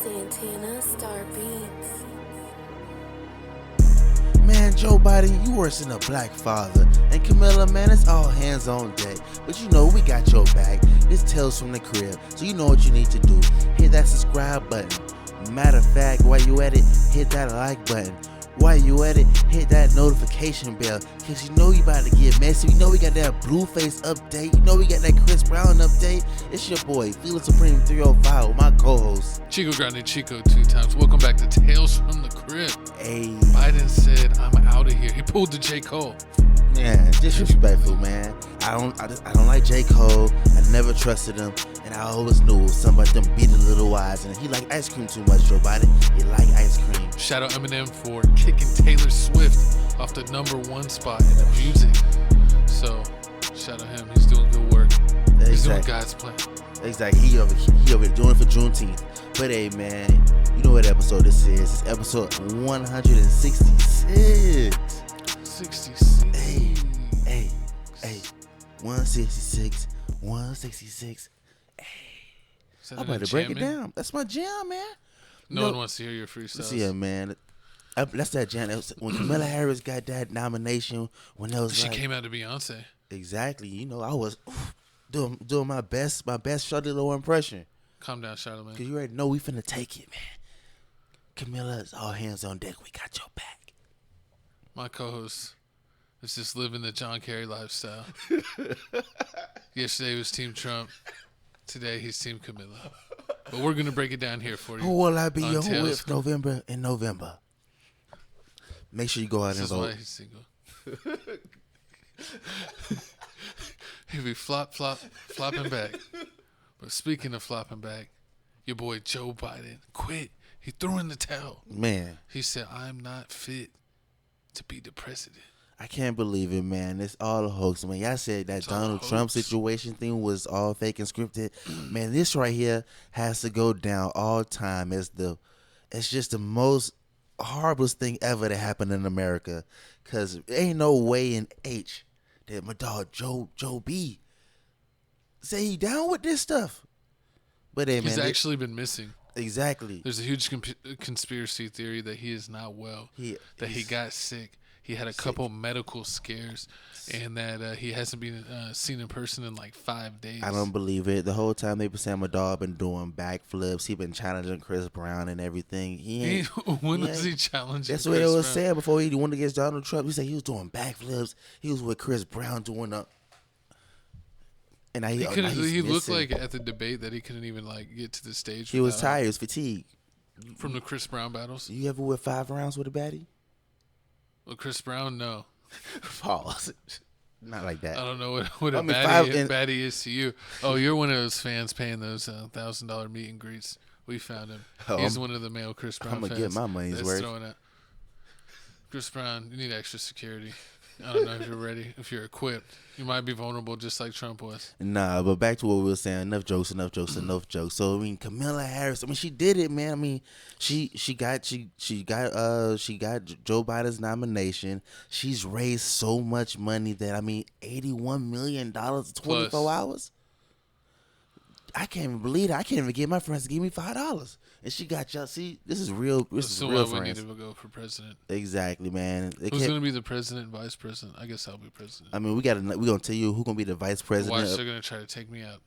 Santana Star Beats. Man, Joe Biden, you worse than a black father. And Camilla, man, it's all hands on deck. But you know, we got your back. It's Tales from the Crib, so you know what you need to do. Hit that subscribe button. Matter of fact, while you at it, hit that like button. While you at it, hit that notification bell. Cause you know you about to get messy. You know we got that Blueface update. You know we got that Chris Brown update. It's your boy, Feel Supreme 305 with my co-host. Chico Grande Chico 2 times. Welcome back to Tales from the Crib. Hey. Biden said, I'm out of here. He pulled the J. Cole. Man, disrespectful, man. I don't like J. Cole. I never trusted him. And I always knew something about them beady little eyes. And he like ice cream too much, Joe Biden. He like ice cream. Shout out Eminem for kicking Taylor Swift off the #1 spot in the music. So, shout out him. He's doing good work. Exactly. He's doing God's plan. Exactly. He over doing it for Juneteenth. But hey, man, you know what episode this is. It's episode 166. 66. Hey. 166. Hey. I'm about to break it down. That's my jam, man. No one wants to hear your freestyles. Yeah, man. That's that jam. When Kamala Harris got that nomination, when that was she came out to Beyonce. Exactly. You know, I was doing my best Charlotte Lowe impression. Calm down, Charlamagne. Cause you already know we finna take it, man. Camilla, it's all hands on deck. We got your back. My co-host is just living the John Kerry lifestyle. Yesterday was Team Trump. Today he's Team Camilla. But we're gonna break it down here for you. Who will I be your Tales. with in November? Make sure you go out and vote. This is why he's single. He'll be flopping back. But speaking of flopping back, your boy Joe Biden quit. He threw in the towel. Man. He said, I'm not fit to be the president. I can't believe it, man. It's all a hoax, man. Y'all said that Donald Trump situation thing was all fake and scripted. Man, this right here has to go down all time as it's just the most horriblest thing ever to happen in America. Cause ain't no way in H that my dog Joe B say he down with this stuff. But hey, he's man, actually been missing. Exactly. There's a huge conspiracy theory that he is not well. He got sick. He had a couple medical scares, and that he hasn't been seen in person in like 5 days. I don't believe it. The whole time they've been saying my dog been doing backflips. He been challenging Chris Brown and everything. When was he challenging? That's what it was saying before he went against Donald Trump. He said he was doing backflips. He was with Chris Brown doing up. And he looked like at the debate that he couldn't even like get to the stage. He was tired. He was fatigued from the Chris Brown battles. You ever with 5 rounds with a baddie? Well, Chris Brown, no. Pause. Not like that. I don't know what a baddie is to you. Oh, you're one of those fans paying those $1,000 meet and greets. We found him. He's one of the male Chris Brown fans. I'm going to get my money's worth. Chris Brown, you need extra security. I don't know if you're ready, if you're equipped. You might be vulnerable just like Trump was. Nah, but back to what we were saying. Enough jokes. So I mean, Kamala Harris. I mean, she did it, man. I mean, she got Joe Biden's nomination. She's raised so much money that $81 million in 24 hours. I can't even believe it. I can't even get my friends to give me $5. And she got y'all. See, this is real. This is real friends. We need to go for president. Exactly, man. Who's going to be the president, vice president? I guess I'll be president. I mean, we're gonna tell you who's gonna be the vice president. Watch, they're gonna try to take me out.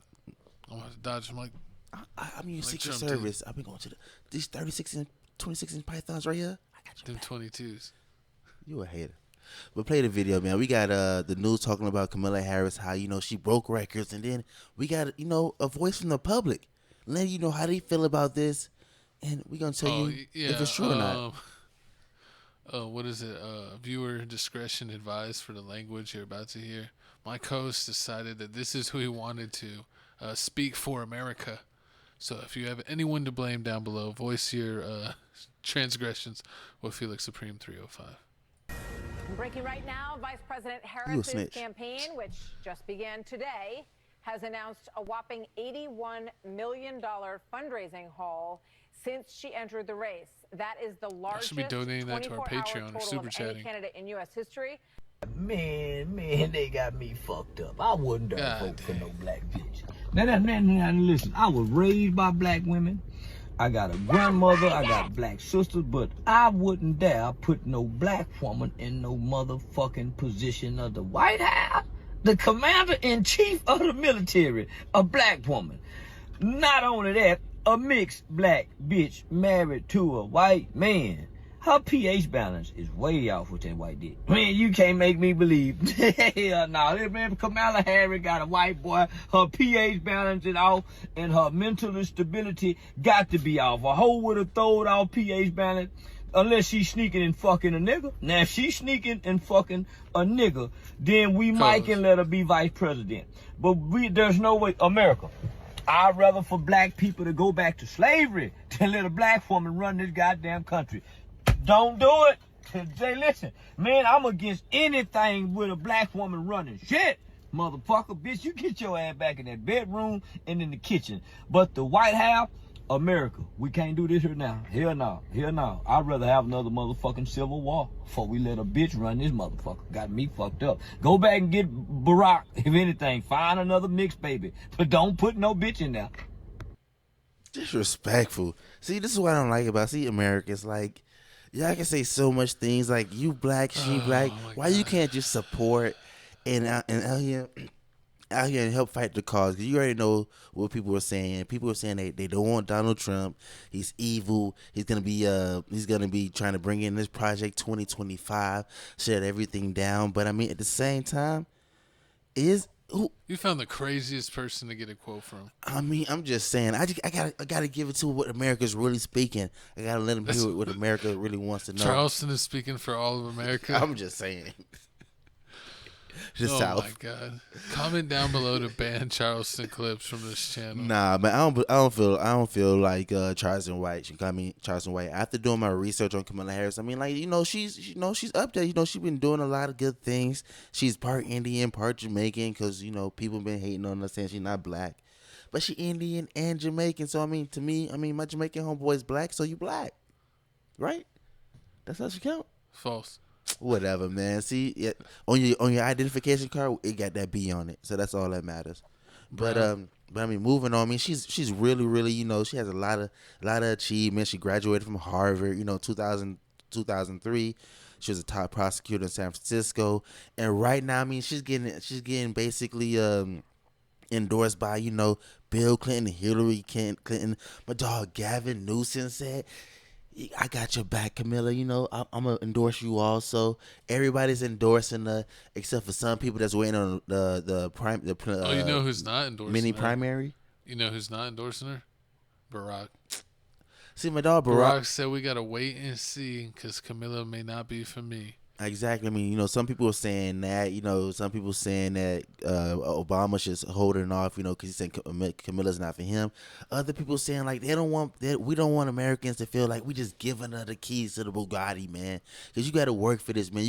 I'm gonna dodge. I'm like, like Secret Service. I've been going to these 36 and 26 inch pythons right here. I got you. Them 22s. You a hater. But play the video, man. We got the news talking about Kamala Harris, how she broke records, and then we got a voice from the public, letting you know how they feel about this, and we're gonna tell you if it's true or not. What is it? Viewer discretion advised for the language you're about to hear. My co-host decided that this is who he wanted to speak for America. So if you have anyone to blame down below, voice your transgressions with Felix Supreme 305. Breaking right now, Vice President Harris's campaign, which just began today, has announced a whopping $81 million fundraising haul since she entered the race. That is the largest 24-hour total of any candidate in U.S. history. Man, they got me fucked up. I wouldn't vote for no black bitch. Now, listen, I was raised by black women. I got a grandmother, I got black sisters, but I wouldn't dare put no black woman in no motherfucking position of the White House. The commander-in-chief of the military, a black woman. Not only that, a mixed black bitch married to a white man. Her pH balance is way off with that white dick. Man, you can't make me believe. Hell no. Man, Kamala Harris got a white boy. Her pH balance is off, and her mental stability got to be off. A hoe would have thrown off pH balance unless she's sneaking and fucking a nigga. Now, if she's sneaking and fucking a nigga, then we might can let her be vice president. But there's no way. America, I'd rather for black people to go back to slavery than let a black woman run this goddamn country. Don't do it. Say, listen, man, I'm against anything with a black woman running shit. Motherfucker, bitch, you get your ass back in that bedroom and in the kitchen. But the White House, America, we can't do this here now. Hell no. Hell no. I'd rather have another motherfucking civil war before we let a bitch run this motherfucker. Got me fucked up. Go back and get Barack, if anything. Find another mixed baby. But don't put no bitch in there. Disrespectful. See, this is what I don't like about, America. It's like, y'all can say so much things like you black, she black. Why you can't just support and out here and help fight the cause? Because you already know what people were saying. People were saying they don't want Donald Trump. He's evil. He's gonna be trying to bring in this project 2025, shut everything down. But I mean, at the same time, you found the craziest person to get a quote from. I mean, I'm just saying. I gotta give it to what America's really speaking. I gotta let them hear what America really wants to know. Charleston is speaking for all of America. I'm just saying. Oh my God! Comment down below to ban Charleston clips from this channel. Nah, but I don't feel like Charleston White. Charleston White. After doing my research on Kamala Harris, I mean, like, she's up there. She's been doing a lot of good things. She's part Indian, part Jamaican, because people been hating on her saying she's not black, but she Indian and Jamaican. So I mean, to me, my Jamaican homeboy is black, so you black, right? That's how she count. False. Whatever, man. See, on your identification card, it got that B on it, so that's all that matters. But I mean, moving on. I mean, she's really, really, she has a lot of achievements. She graduated from Harvard, 2003. She was a top prosecutor in San Francisco, and right now, I mean, she's getting basically endorsed by Bill Clinton, Hillary Clinton. My dog Gavin Newsom said, I got your back, Camilla. I'm gonna endorse you also. Everybody's endorsing her, except for some people that's waiting on the prime. You know who's not endorsing mini her? Primary? You know who's not endorsing her? Barack. See, my dog Barack said we gotta wait and see because Camilla may not be for me. Exactly. I mean, some people are saying that. Some people saying that Obama should hold it off. Because he's saying Camilla's not for him. Other people saying like we don't want Americans to feel like we just giving her the keys to the Bugatti, man. Because you got to work for this, man.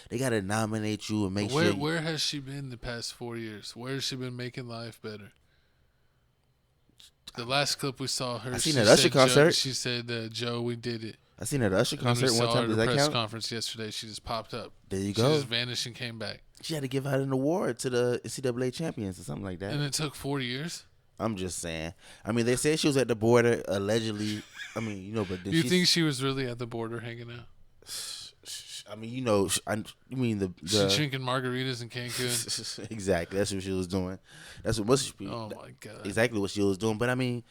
They gotta nominate you and make sure. Where has she been the past 4 years? Where has she been making life better? The last clip we saw her. I seen that Usher concert. She said, "Joe, we did it." I seen her at Usher concert one time. Does that count? Press conference yesterday. She just popped up. There you go. She just vanished and came back. She had to give out an award to the NCAA champions or something like that. And it took 4 years. I'm just saying. I mean, they said she was at the border allegedly. I mean, but do you think she was really at the border hanging out? I mean, she's drinking margaritas in Cancun. Exactly, that's what she was doing. That's what most. Oh my God! Exactly what she was doing. But I mean,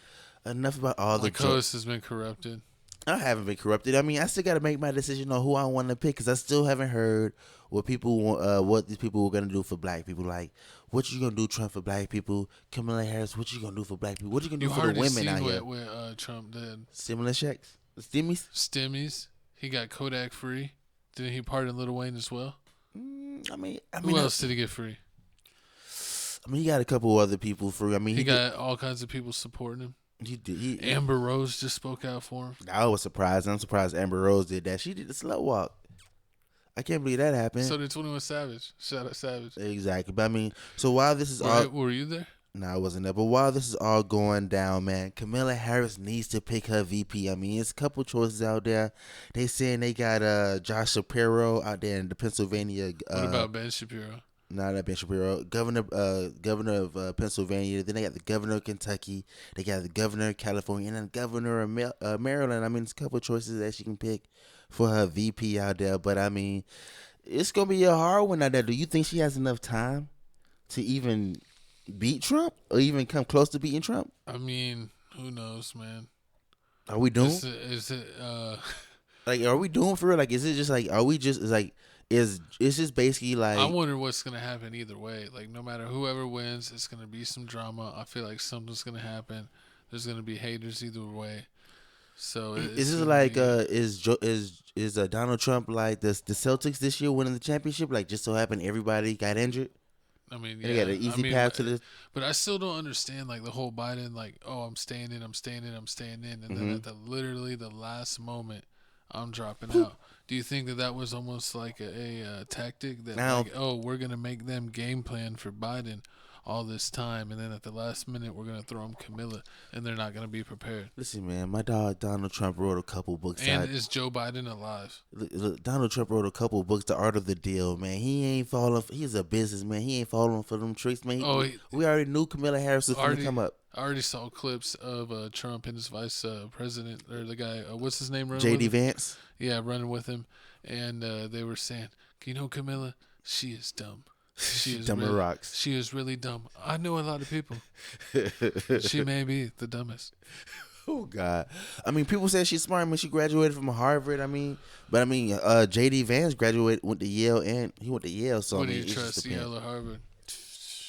enough about all the. My co-host has been corrupted. I haven't been corrupted. I mean, I still got to make my decision on who I want to pick because I still haven't heard what people want. What these people were gonna do for black people. Like, what you gonna do, Trump, for black people? Kamala Harris, what you gonna do for black people? What you gonna do for the women out here? What Trump did? Stimulus checks, stimmies. He got Kodak free. Didn't he pardon Lil Wayne as well? I mean, who else did he get free? I mean, he got a couple other people free. I mean, he got all kinds of people supporting him. He did. Amber Rose just spoke out for him. I was surprised. I'm surprised Amber Rose did that. She did the slow walk. I can't believe that happened. So did 21 Savage. Shout out Savage. Exactly. But I mean, so while this is all... Were you there? No, I wasn't there. But while this is all going down, man, Kamala Harris needs to pick her VP. I mean, there's a couple choices out there. They saying they got Josh Shapiro out there in the Pennsylvania. What about Ben Shapiro? Nah, that Ben Shapiro. Governor of Pennsylvania. Then they got the governor of Kentucky. They got the governor of California, and then the governor of Maryland. I mean, it's a couple of choices that she can pick for her VP out there. But I mean, it's gonna be a hard one out there. Do you think she has enough time to even beat Trump or even come close to beating Trump? I mean, who knows, man? Are we doomed? Is it like, are we doomed for real? Like, is it just like, are we just like? It's just basically like, I wonder what's gonna happen either way. Like no matter whoever wins, it's gonna be some drama. I feel like something's gonna happen. There's gonna be haters either way. So is this like is Donald Trump like the Celtics this year winning the championship? Like just so happened everybody got injured. I mean, yeah, they got an easy path to this. But I still don't understand like the whole Biden like, oh, I'm staying in, and then at literally the last moment, I'm dropping out. Do you think that was almost like a tactic that like, oh, we're gonna make them game plan for Biden all this time, and then at the last minute we're gonna throw them Camilla, and they're not gonna be prepared? Listen, man, my dog Donald Trump wrote a couple books. And is Joe Biden alive? Look, Donald Trump wrote a couple books, The Art of the Deal. Man, he ain't falling. He's a businessman. He ain't falling for them tricks, man. We already knew Kamala Harris was going to come up. I already saw clips of Trump and his vice president, or the guy, what's his name? J.D. Vance. Yeah, running with him, and they were saying, you know, Camilla, she is dumb. She is dumb really, rocks. She is really dumb. I know a lot of people. She may be the dumbest. Oh God! I mean, people say she's smart when she graduated from Harvard. I mean, but I mean, J.D. Vance went to Yale, and he went to Yale. So what I mean, do you trust, Yale or Harvard?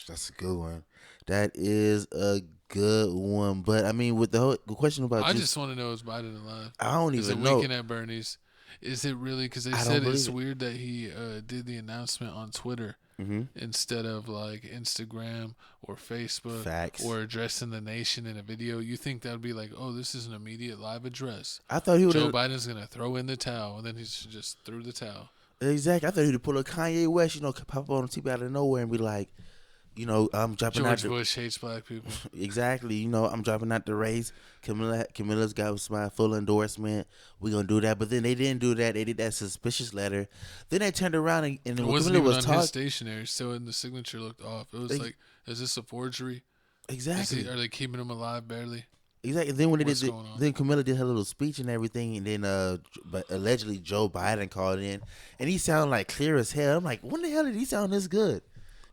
That's a good one. That is a good one. But I mean, with the question about, I just want to know, is Biden alive? I don't even know. Is it winking at Bernie's? Is it really? Because they said it's weird that he did the announcement on Twitter. Instead of like Instagram or Facebook. Facts. Or addressing the nation in a video. You think that would be like, oh, this is an immediate live address. I thought Joe Biden's going to throw in the towel, and then he just threw the towel. Exactly. I thought he'd pull a Kanye West, pop up on TV out of nowhere and be like, I'm dropping George Bush hates black people. Exactly. I'm dropping out the race. Camilla's got my full endorsement. We're going to do that. But then they didn't do that. They did that suspicious letter. Then they turned around and it wasn't even on his stationery. So the signature looked off. It was like, is this a forgery? Exactly. Are they keeping him alive barely? Exactly. Then when then Camilla did her little speech and everything, and then but allegedly Joe Biden called in, and he sounded like clear as hell. I'm like, when the hell did he sound this good?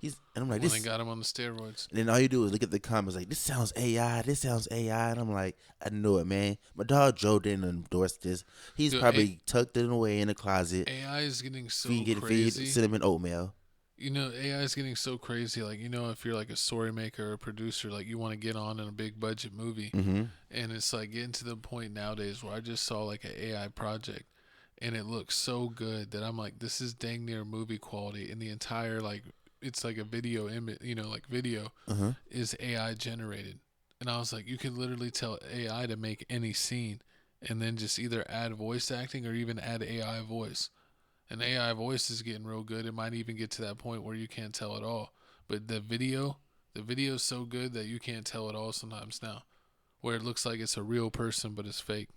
And I'm like, they got him on the steroids. And then all you do is look at the comments like, this sounds AI. And I'm like, I know it, man. My dog Joe didn't endorse this. He's probably tucked it away in the closet. AI is getting so Feed crazy. cinnamon oatmeal. AI is getting so crazy. Like, if you're like a story maker or a producer, like you want to get on in a big budget movie. Mm-hmm. And it's like getting to the point nowadays where I just saw like an AI project and it looks so good that I'm like, this is dang near movie quality. And the entire it's like a video image, video is AI generated. And I was like, you can literally tell AI to make any scene and then just either add voice acting or even add AI voice. And AI voice is getting real good. It might even get to that point where you can't tell at all. But the video is so good that you can't tell at all sometimes now, where it looks like it's a real person, but it's fake.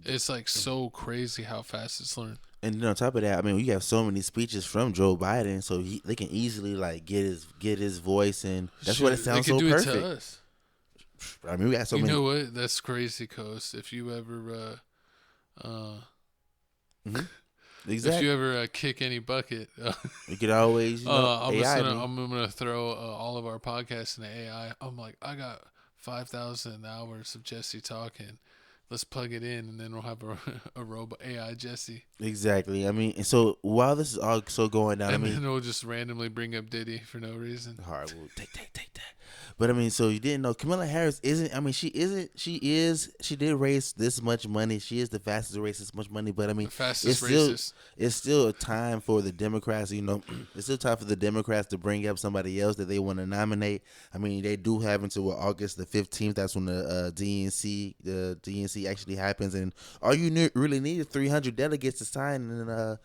It's like so crazy how fast it's learned. And then on top of that, I mean, we have so many speeches from Joe Biden, so they can easily get his voice, and that's what it sounds so perfect. They can do it to us. I mean, we got so many. You know what? That's crazy, Coast. If you ever, exactly. If you ever kick any bucket, you could always. I'm gonna throw all of our podcasts into AI. I'm like, I got 5,000 hours of Jesse talking. Let's plug it in, and then we'll have a robot AI Jesse. Exactly. I mean, and so while this is all so going down, and then we'll just randomly bring up Diddy for no reason. All right, we'll take that. But I mean, so you didn't know Kamala Harris isn't. I mean, she did raise this much money. She is the fastest to raise this much money. But I mean, the fastest racist. It's still a time for the Democrats. It's still time for the Democrats to bring up somebody else that they want to nominate. I mean, they do have until August the 15th. That's when the DNC actually happens. And all you really need is 300 delegates to sign and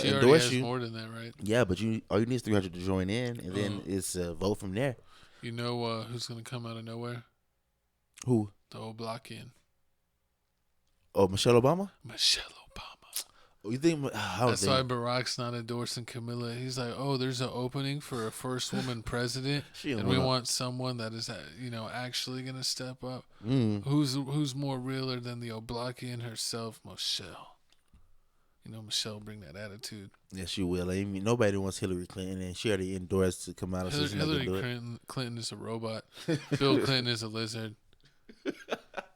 she endorse has you. More than that, right? Yeah, but all you need is 300 to join in, and then it's vote from there. You know who's gonna come out of nowhere? Who? The Oblakian. Oh, Michelle Obama? Michelle Obama. You think? That's why Barack's not endorsing Camilla. He's like, oh, there's an opening for a first woman president, and we want someone that is, actually gonna step up. Who's more realer than the Oblakian herself, Michelle? Michelle bring that attitude. Yes, she will. I mean, nobody wants Hillary Clinton, and she already endorsed Kamala. Hillary Clinton is a robot. Bill Clinton is a lizard.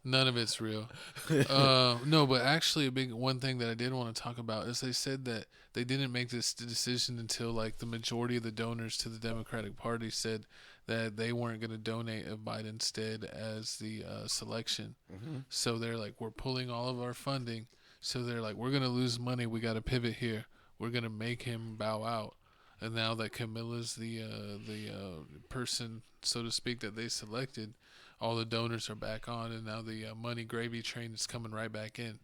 None of it's real. No, but actually, one thing that I did want to talk about is they said that they didn't make this decision until like the majority of the donors to the Democratic Party said that they weren't going to donate if Biden stayed as the selection. So they're like, we're pulling all of our funding. So they're like, we're going to lose money. We got to pivot here. We're going to make him bow out. And now that Camilla's the person, so to speak, that they selected, all the donors are back on, and now the money gravy train is coming right back in.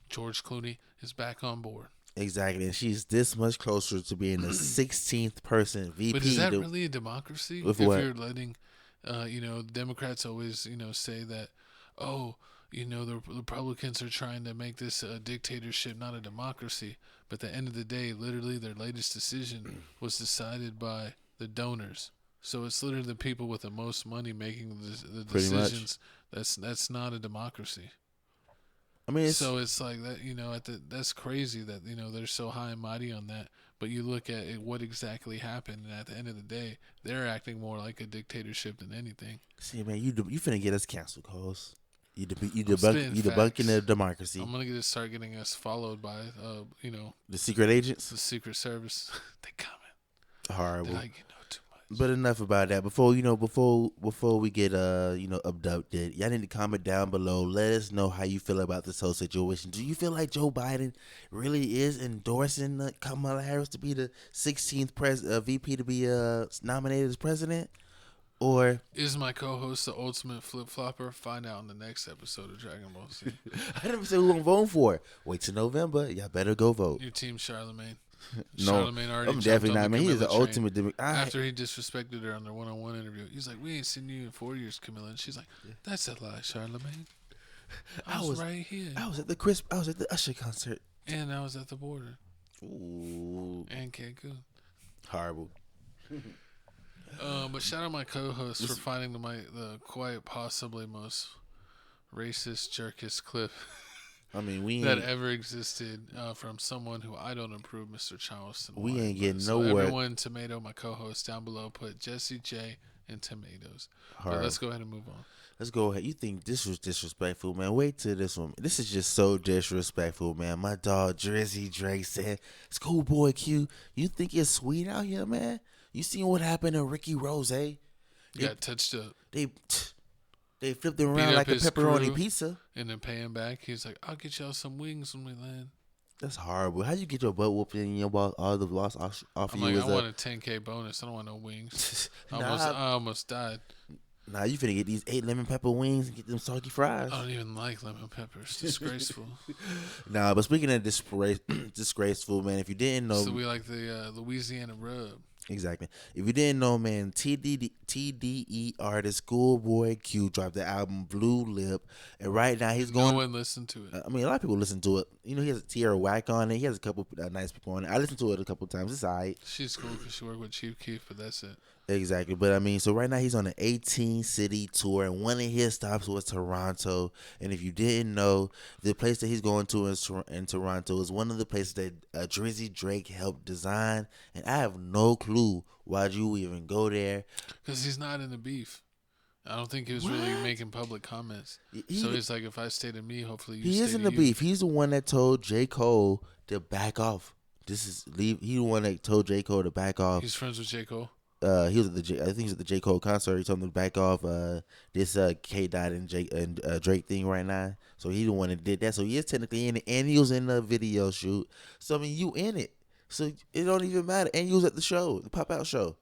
George Clooney is back on board. Exactly, and she's this much closer to being the 16th person VP. But is that really a democracy? If what? You're letting, Democrats always, say that, the Republicans are trying to make this a dictatorship, not a democracy. But at the end of the day, literally their latest decision was decided by the donors. So it's literally the people with the most money making the decisions. That's not a democracy. I mean, so it's like that. That's crazy that they're so high and mighty on that. But you look at what exactly happened, and at the end of the day, they're acting more like a dictatorship than anything. See, man, you finna get us canceled, cause you debunking the democracy. I'm gonna start getting us followed by the secret agents, the Secret Service. They coming. Horrible. They're like, too much. But enough about that. Before we get abducted, y'all need to comment down below. Let us know how you feel about this whole situation. Do you feel like Joe Biden really is endorsing Kamala Harris to be the 16th VP to be nominated as president? Or is my co-host the ultimate flip-flopper? Find out in the next episode of Dragon Ball Z. I never said who I'm voting for. Wait till November. Y'all better go vote. Your team, Charlemagne. No, Charlemagne already I'm definitely not. Man, he is the ultimate. After he disrespected her on their one-on-one interview, he's like, "We ain't seen you in 4 years, Camilla." And she's like, "That's a lie, Charlemagne. I was right here. I was at the Usher concert, and I was at the border. Ooh, and Cancun. Horrible." But shout out my co-host for finding the quite possibly most racist, jerkest clip that ever existed from someone who I don't approve, Mr. Charleston. We ain't getting nowhere. Everyone, tomato my co-host down below. Put Jesse J and tomatoes. But let's go ahead and move on. Let's go ahead. You think this was disrespectful, man? Wait till this one. This is just so disrespectful, man. My dog Drizzy Drake said, "Schoolboy Q, you think it's sweet out here, man? You seen what happened to Ricky Rose? Got touched up. They flipped him around like a pepperoni pizza. And then pay him back. He's like, I'll get y'all some wings when we land. That's horrible. How'd you get your butt whooped and your all the loss off I'm you? Like, I want a 10K bonus. I don't want no wings. I almost died. Nah, you finna get these 8 lemon pepper wings and get them soggy fries. I don't even like lemon peppers. Disgraceful. Nah, but speaking of disgraceful, man, if you didn't know. So we like the Louisiana rub. Exactly. If you didn't know, man, TDE artist Schoolboy Q dropped the album Blue Lip, and right now he's going. No one listened to it. I mean, a lot of people listen to it. He has Tierra Whack on it. He has a couple nice people on it. I listened to it a couple times. It's alright. She's cool because she worked with Chief Keef, but that's it. Exactly. But I mean, so right now he's on an 18-city tour, and one of his stops was Toronto. And if you didn't know, the place that he's going to in Toronto is one of the places that Drizzy Drake helped design. And I have no clue why'd you even go there. Because he's not in the beef. I don't think he was really making public comments. So he's like, if I stay to me, hopefully you stay to you. He is in the beef. He's the one that told J. Cole to back off. He the one that told J. Cole to back off. He's friends with J. Cole? He was at I think he was at the J. Cole concert. He told him to back off this K. Dot and Drake thing right now. So he the one that did that. So he is technically in it, and he was in the video shoot. So I mean, you in it. So it don't even matter. And you was at the show, the pop out show.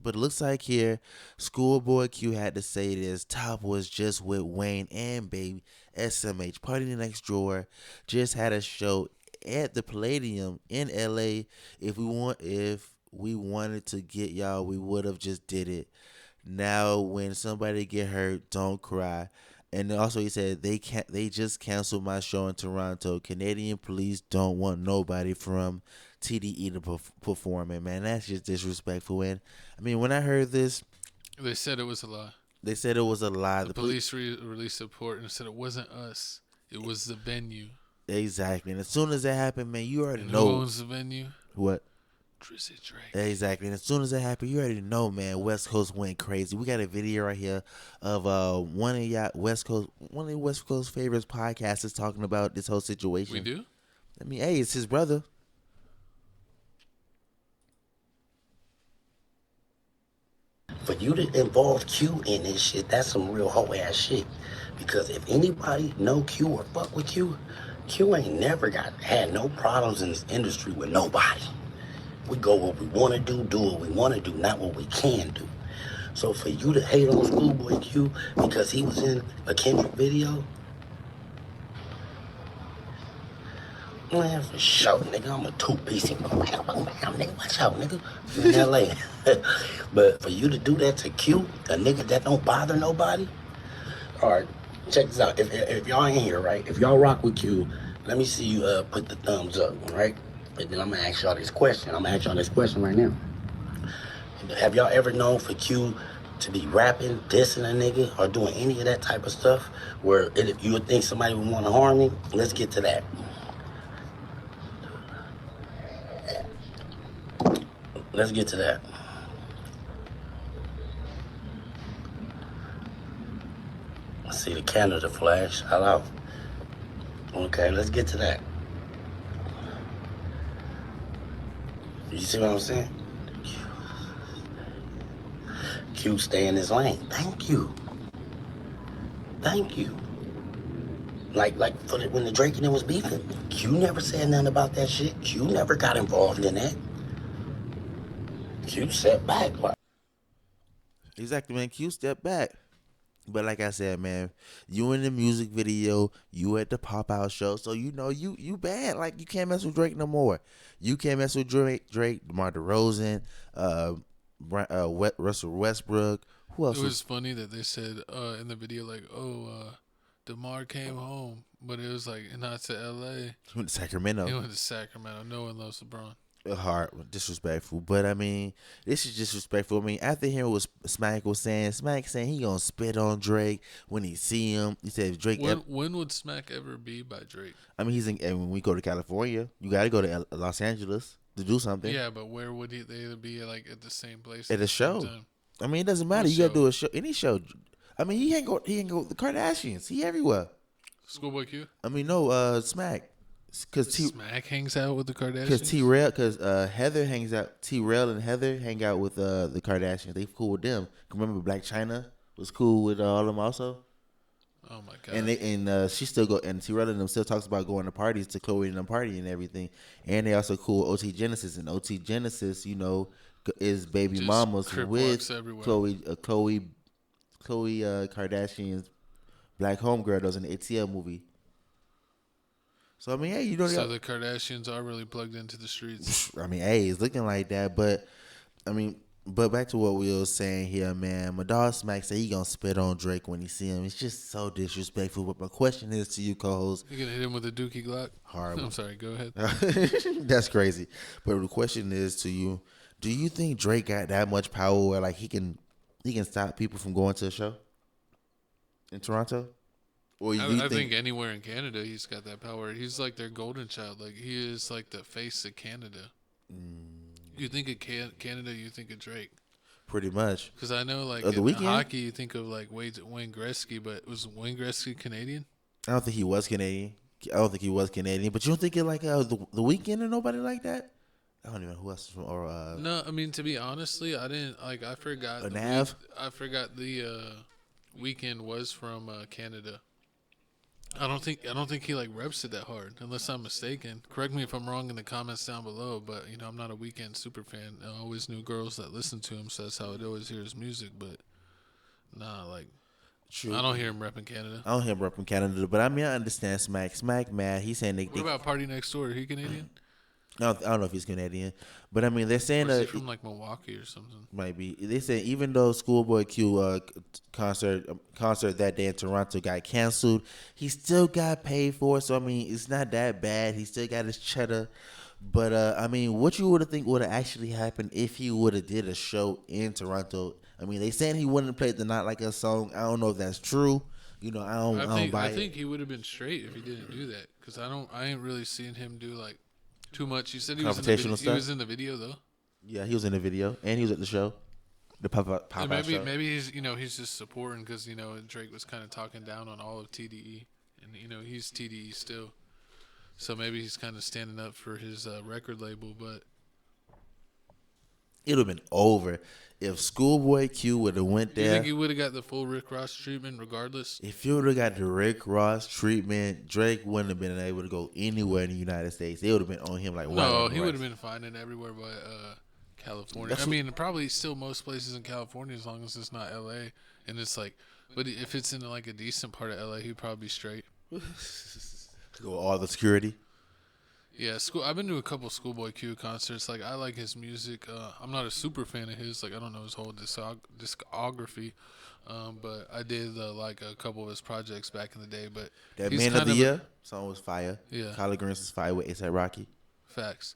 But it looks like here, Schoolboy Q had to say this. Top was just with Wayne and Baby SMH. Party Next Door just had a show at the Palladium in LA. If we wanted to get y'all, we would have just did it. Now, when somebody get hurt, don't cry. And also he said they just canceled my show in Toronto. Canadian police don't want nobody from TDE to perform it, man. That's just disrespectful. And I mean, when I heard this, they said it was a lie. They said it was a lie. The police released a report and said it wasn't us. It was the venue. Exactly. And as soon as that happened, man, you already know. Who owns the venue? What? Drizzy Drake. Exactly. And as soon as that happened, you already know, man, West Coast went crazy. We got a video right here of one of the West Coast favorites podcasters talking about this whole situation. We do? I mean, hey, it's his brother. For you to involve Q in this shit, that's some real hoe ass shit. Because if anybody know Q or fuck with Q, Q ain't never had no problems in this industry with nobody. We go what we want to do what we want to do, not what we can do. So for you to hate on Schoolboy Q because he was in a Kendrick video, man, for sure, nigga, I'm a two-piece. Nigga, watch out, nigga. In L.A. But for you to do that to Q, a nigga that don't bother nobody, all right, check this out. If y'all ain't here, right, if y'all rock with Q, let me see you put the thumbs up, right? And then I'm going to ask y'all this question. I'm going to ask y'all this question right now. Have y'all ever known for Q to be rapping, dissing a nigga, or doing any of that type of stuff where you would think somebody would want to harm him? Let's get to that. Let's get to that. I see the Canada flash. Hello. Okay, let's get to that. You see what I'm saying? Q stay in his lane. Thank you. Thank you. Like when the Drake and them was beefing, Q never said nothing about that shit. Q never got involved in that. Q stepped back. Exactly, man. Q stepped back. But like I said, man, you in the music video, you at the pop-out show, so you know you bad. Like, you can't mess with Drake no more. You can't mess with Drake, DeMar DeRozan, Russell Westbrook. Who else? It was funny that they said in the video, like, DeMar came home, but it was like not to L.A. He went to Sacramento. He went to Sacramento. No one loves LeBron. Hard, disrespectful. But I mean, this is disrespectful. I mean, after hearing what Smack saying he gonna spit on Drake when he see him. He said Drake. When would Smack ever be by Drake? I mean, and when we go to California, you got to go to Los Angeles to do something. Yeah, but where would they be, like, at the same place at a show? I mean, it doesn't matter. You got to do a show, any show. I mean, he ain't go the Kardashians. He everywhere. Schoolboy Q. I mean, no, Smack. Cause Smack hangs out with the Kardashians. Because Heather hangs out. T-Rail and Heather hang out with the Kardashians. They cool with them. Remember Black China was cool with all of them also. Oh my god! And she still go, and T-Rail and them still talks about going to parties to Chloe and them party and everything. And they also cool with OT Genesis, and OT Genesis, you know, is baby just mamas with everywhere. Chloe Kardashian's black homegirl that was in the ATL movie. So I mean, hey, you know, so the Kardashians are really plugged into the streets. I mean, hey, it's looking like that, but I mean, but back to what we were saying here, man. My dog Smack said he gonna spit on Drake when he see him. It's just so disrespectful. But my question is to you, co-host. You gonna hit him with a Dookie Glock? Horrible. I'm sorry. Go ahead. That's crazy. But the question is to you: do you think Drake got that much power where like he can stop people from going to a show in Toronto? Or I think anywhere in Canada he's got that power. He's like their golden child. Like, he is like the face of Canada. You think of Canada, you think of Drake. Pretty much. Because I know, like, in hockey, you think of like Wayne Gretzky, but was Wayne Gretzky Canadian? I don't think he was Canadian. But you don't think it like the Weeknd or nobody like that? I don't even know who else is from. Or no, I mean, to be honestly, I didn't like. I forgot. I forgot the Weeknd was from Canada. I don't think he like reps it that hard, unless I'm mistaken. Correct me if I'm wrong in the comments down below. But you know, I'm not a Weeknd super fan. I always knew girls that listened to him, so that's how I'd always hear his music. But nah, like, true. I don't hear him repping Canada. I don't hear him repping Canada, but I mean, I understand Smack mad. He's saying What about Party Next Door? He Canadian? I don't know if he's Canadian, but I mean they're saying Or is he from like Milwaukee or something? might be. They said even though Schoolboy Q concert that day in Toronto got canceled, he still got paid for it. So I mean, it's not that bad. He still got his cheddar. But I mean, what you would have think would have actually happened if he would have did a show in Toronto? I mean, they saying he wouldn't have played the Not Like Us song. I don't know if that's true. You know, I don't buy it. I think he would have been straight if he didn't do that. Because I ain't really seen him do like too much. You said he was in the video. He was in the video though. Yeah, he was in the video and he was at the show, the pop out show. Maybe he's just supporting because Drake was kind of talking down on all of TDE, and he's TDE still. So maybe he's kind of standing up for his record label, but it would have been over if Schoolboy Q would have went there. You think he would have got the full Rick Ross treatment regardless? If you would have got the Rick Ross treatment, Drake wouldn't have been able to go anywhere in the United States. They would have been on him like no, he would have been finding everywhere but California. Probably still most places in California as long as it's not LA. And it's like, but if it's in like a decent part of LA, he'd probably be straight. Go all the security. Yeah, I've been to a couple Schoolboy Q concerts. Like, I like his music. I'm not a super fan of his. Like, I don't know his whole discography. But I did like a couple of his projects back in the day. But that Man of the Year song was fire. Yeah, Collard Greens was fire with A$AP Rocky. Facts.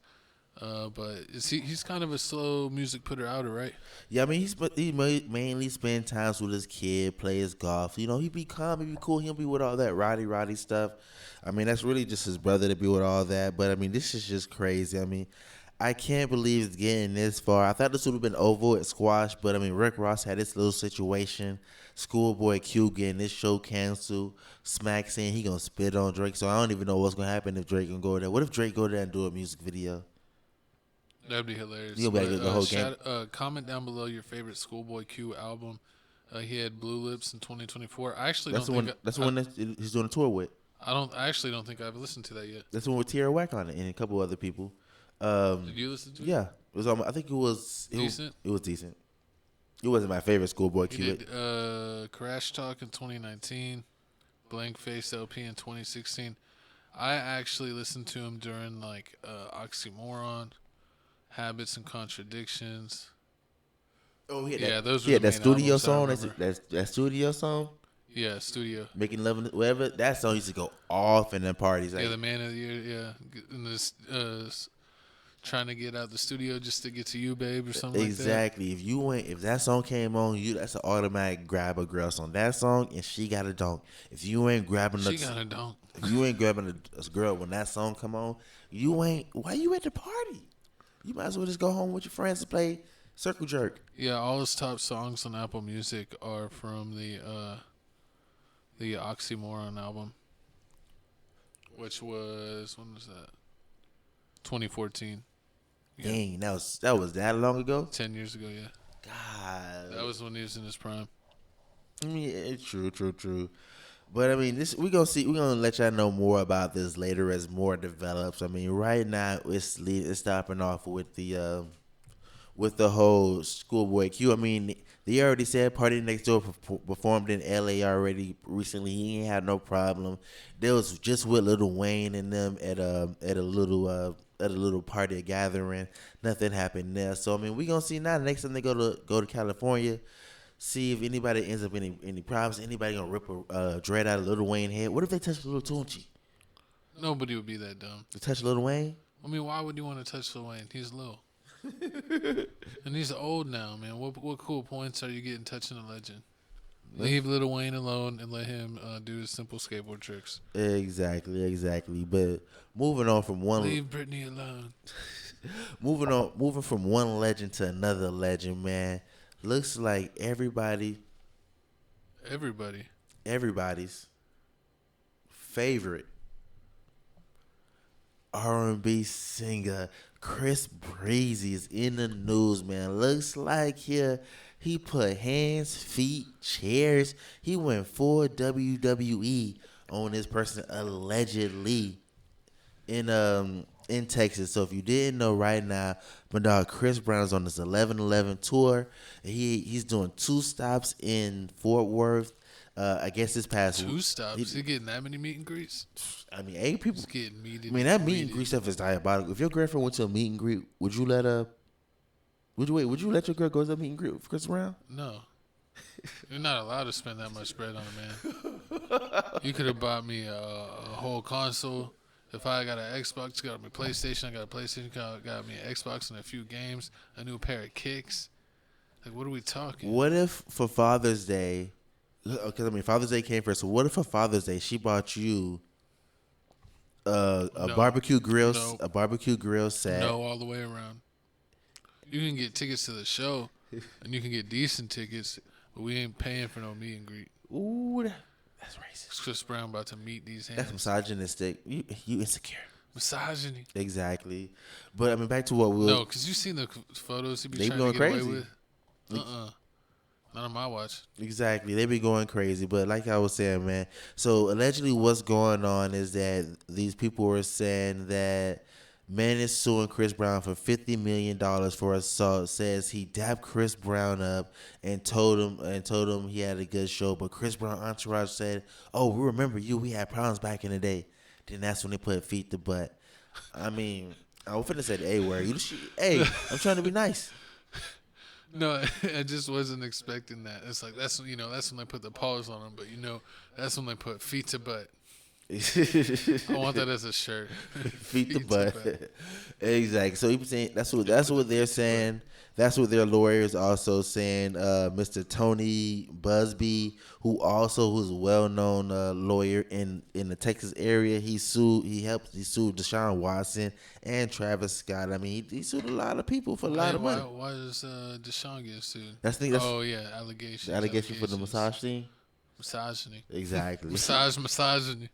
But he's kind of a slow music putter outer, right? Yeah, I mean he mainly spend times with his kid, play his golf. You know, he be calm, he be cool. He'll be with all that roddy stuff. I mean, that's really just his brother to be with all that. But I mean, this is just crazy. I mean, I can't believe it's getting this far. I thought this would have been over at squash, but I mean, Rick Ross had this little situation. Schoolboy Q getting this show canceled. Smack saying he gonna spit on Drake. So I don't even know what's gonna happen if Drake can go there. What if Drake go there and do a music video? That'd be hilarious. You'll better get the whole game. Comment down below your favorite Schoolboy Q album. He had Blue Lips in 2024. I actually that's don't the one that he's doing a tour with. I actually don't think I've listened to that yet. That's the one with Tierra Whack on it and a couple other people. Did you listen to it? Yeah, it was. I think it was decent. It was decent. It wasn't my favorite Schoolboy Q. He did Crash Talk in 2019, Blank Face LP in 2016. I actually listened to him during like Oxymoron, Habits and Contradictions. Oh yeah, those were the that main studio albums song. That studio song. Yeah, studio. Making Love, whatever. That song used to go off in the parties. Yeah, the Man of the Year. Yeah, and this trying to get out the studio just to get to you, babe, or something exactly. Like that. If that song came on, that's an automatic grab a girl song. That song and She Got a Donk. If you ain't grabbing She Got a Donk. If you ain't grabbing a girl when that song come on, why you at the party? You might as well just go home with your friends and play Circle Jerk. Yeah, all his top songs on Apple Music are from the Oxymoron album, which was, when was that? 2014. Yeah. Dang, that was that long ago? 10 years ago, yeah. God. That was when he was in his prime. I mean, it's true. But I mean, we're gonna let y'all know more about this later as more develops. I mean, right now it's stopping off with the whole Schoolboy Q. I mean, they already said Party Next Door performed in LA already recently. He ain't had no problem. There was just with Lil Wayne and them at a little party gathering. Nothing happened there. So I mean, we gonna see now. Next time they go to California, see if anybody ends up in any problems. Anybody gonna rip a dread out of Lil Wayne head? What if they touch Lil Tunchi? Nobody would be that dumb. To touch Lil Wayne? I mean, why would you want to touch Lil Wayne? He's little. And he's old now, man. What cool points are you getting touching a legend? Leave Lil Wayne alone and let him do his simple skateboard tricks. Exactly. But moving on from one, leave Britney alone. moving from one legend to another legend, man. Looks like everybody's favorite R&B singer Chris Breezy is in the news, man. Looks like he put hands, feet, chairs. He went full WWE on this person allegedly in Texas. So if you didn't know right now, my dog Chris Brown is on this 11/11 tour. He's doing 2 stops in Fort Worth, I guess this past Two stops. He getting that many meet and greets? I mean, 8 people. He's getting meated. I mean, that meet and greet stuff is diabolical. If your girlfriend went to a meet and greet, would you let Would you let your girl go to a meet and greet with Chris Brown? No. You're not allowed to spend that much bread on a man. You could have bought me a whole console. If I got an Xbox, got me a PlayStation. I got a PlayStation. Got me an Xbox and a few games. A new pair of kicks. Like, what are we talking? What if for Father's Day, because I mean Father's Day came first. So what if for Father's Day she bought you a barbecue grill, a barbecue grill set? No, all the way around. You can get tickets to the show, and you can get decent tickets, but we ain't paying for no meet and greet. Ooh, that's racist. Chris Brown about to meet these hands. That's misogynistic. You insecure. Misogyny. Exactly. But I mean, back to what we. No, because you seen the photos he be trying to get away with. Not on my watch. Exactly. They be going crazy. But like I was saying, man, so allegedly what's going on is that these people are saying that man is suing Chris Brown for $50 million for assault. Says he dapped Chris Brown up and told him he had a good show. But Chris Brown entourage said, "Oh, we remember you. We had problems back in the day." Then that's when they put feet to butt. I mean, I was finna say the A word. Hey, I'm trying to be nice. No, I just wasn't expecting that. It's like that's when they put the pause on him, but that's when they put feet to butt. I want that as a shirt. Feet to butt. Exactly. So he was saying that's what they're saying. That's what their lawyers also saying. Mr. Tony Busby, who's a well-known lawyer in the Texas area, he sued Deshaun Watson and Travis Scott. I mean, he sued a lot of people for a lot of money. Why does Deshaun get sued? Allegations. Allegations for the massage scene. Misogyny. Exactly. Misogyny.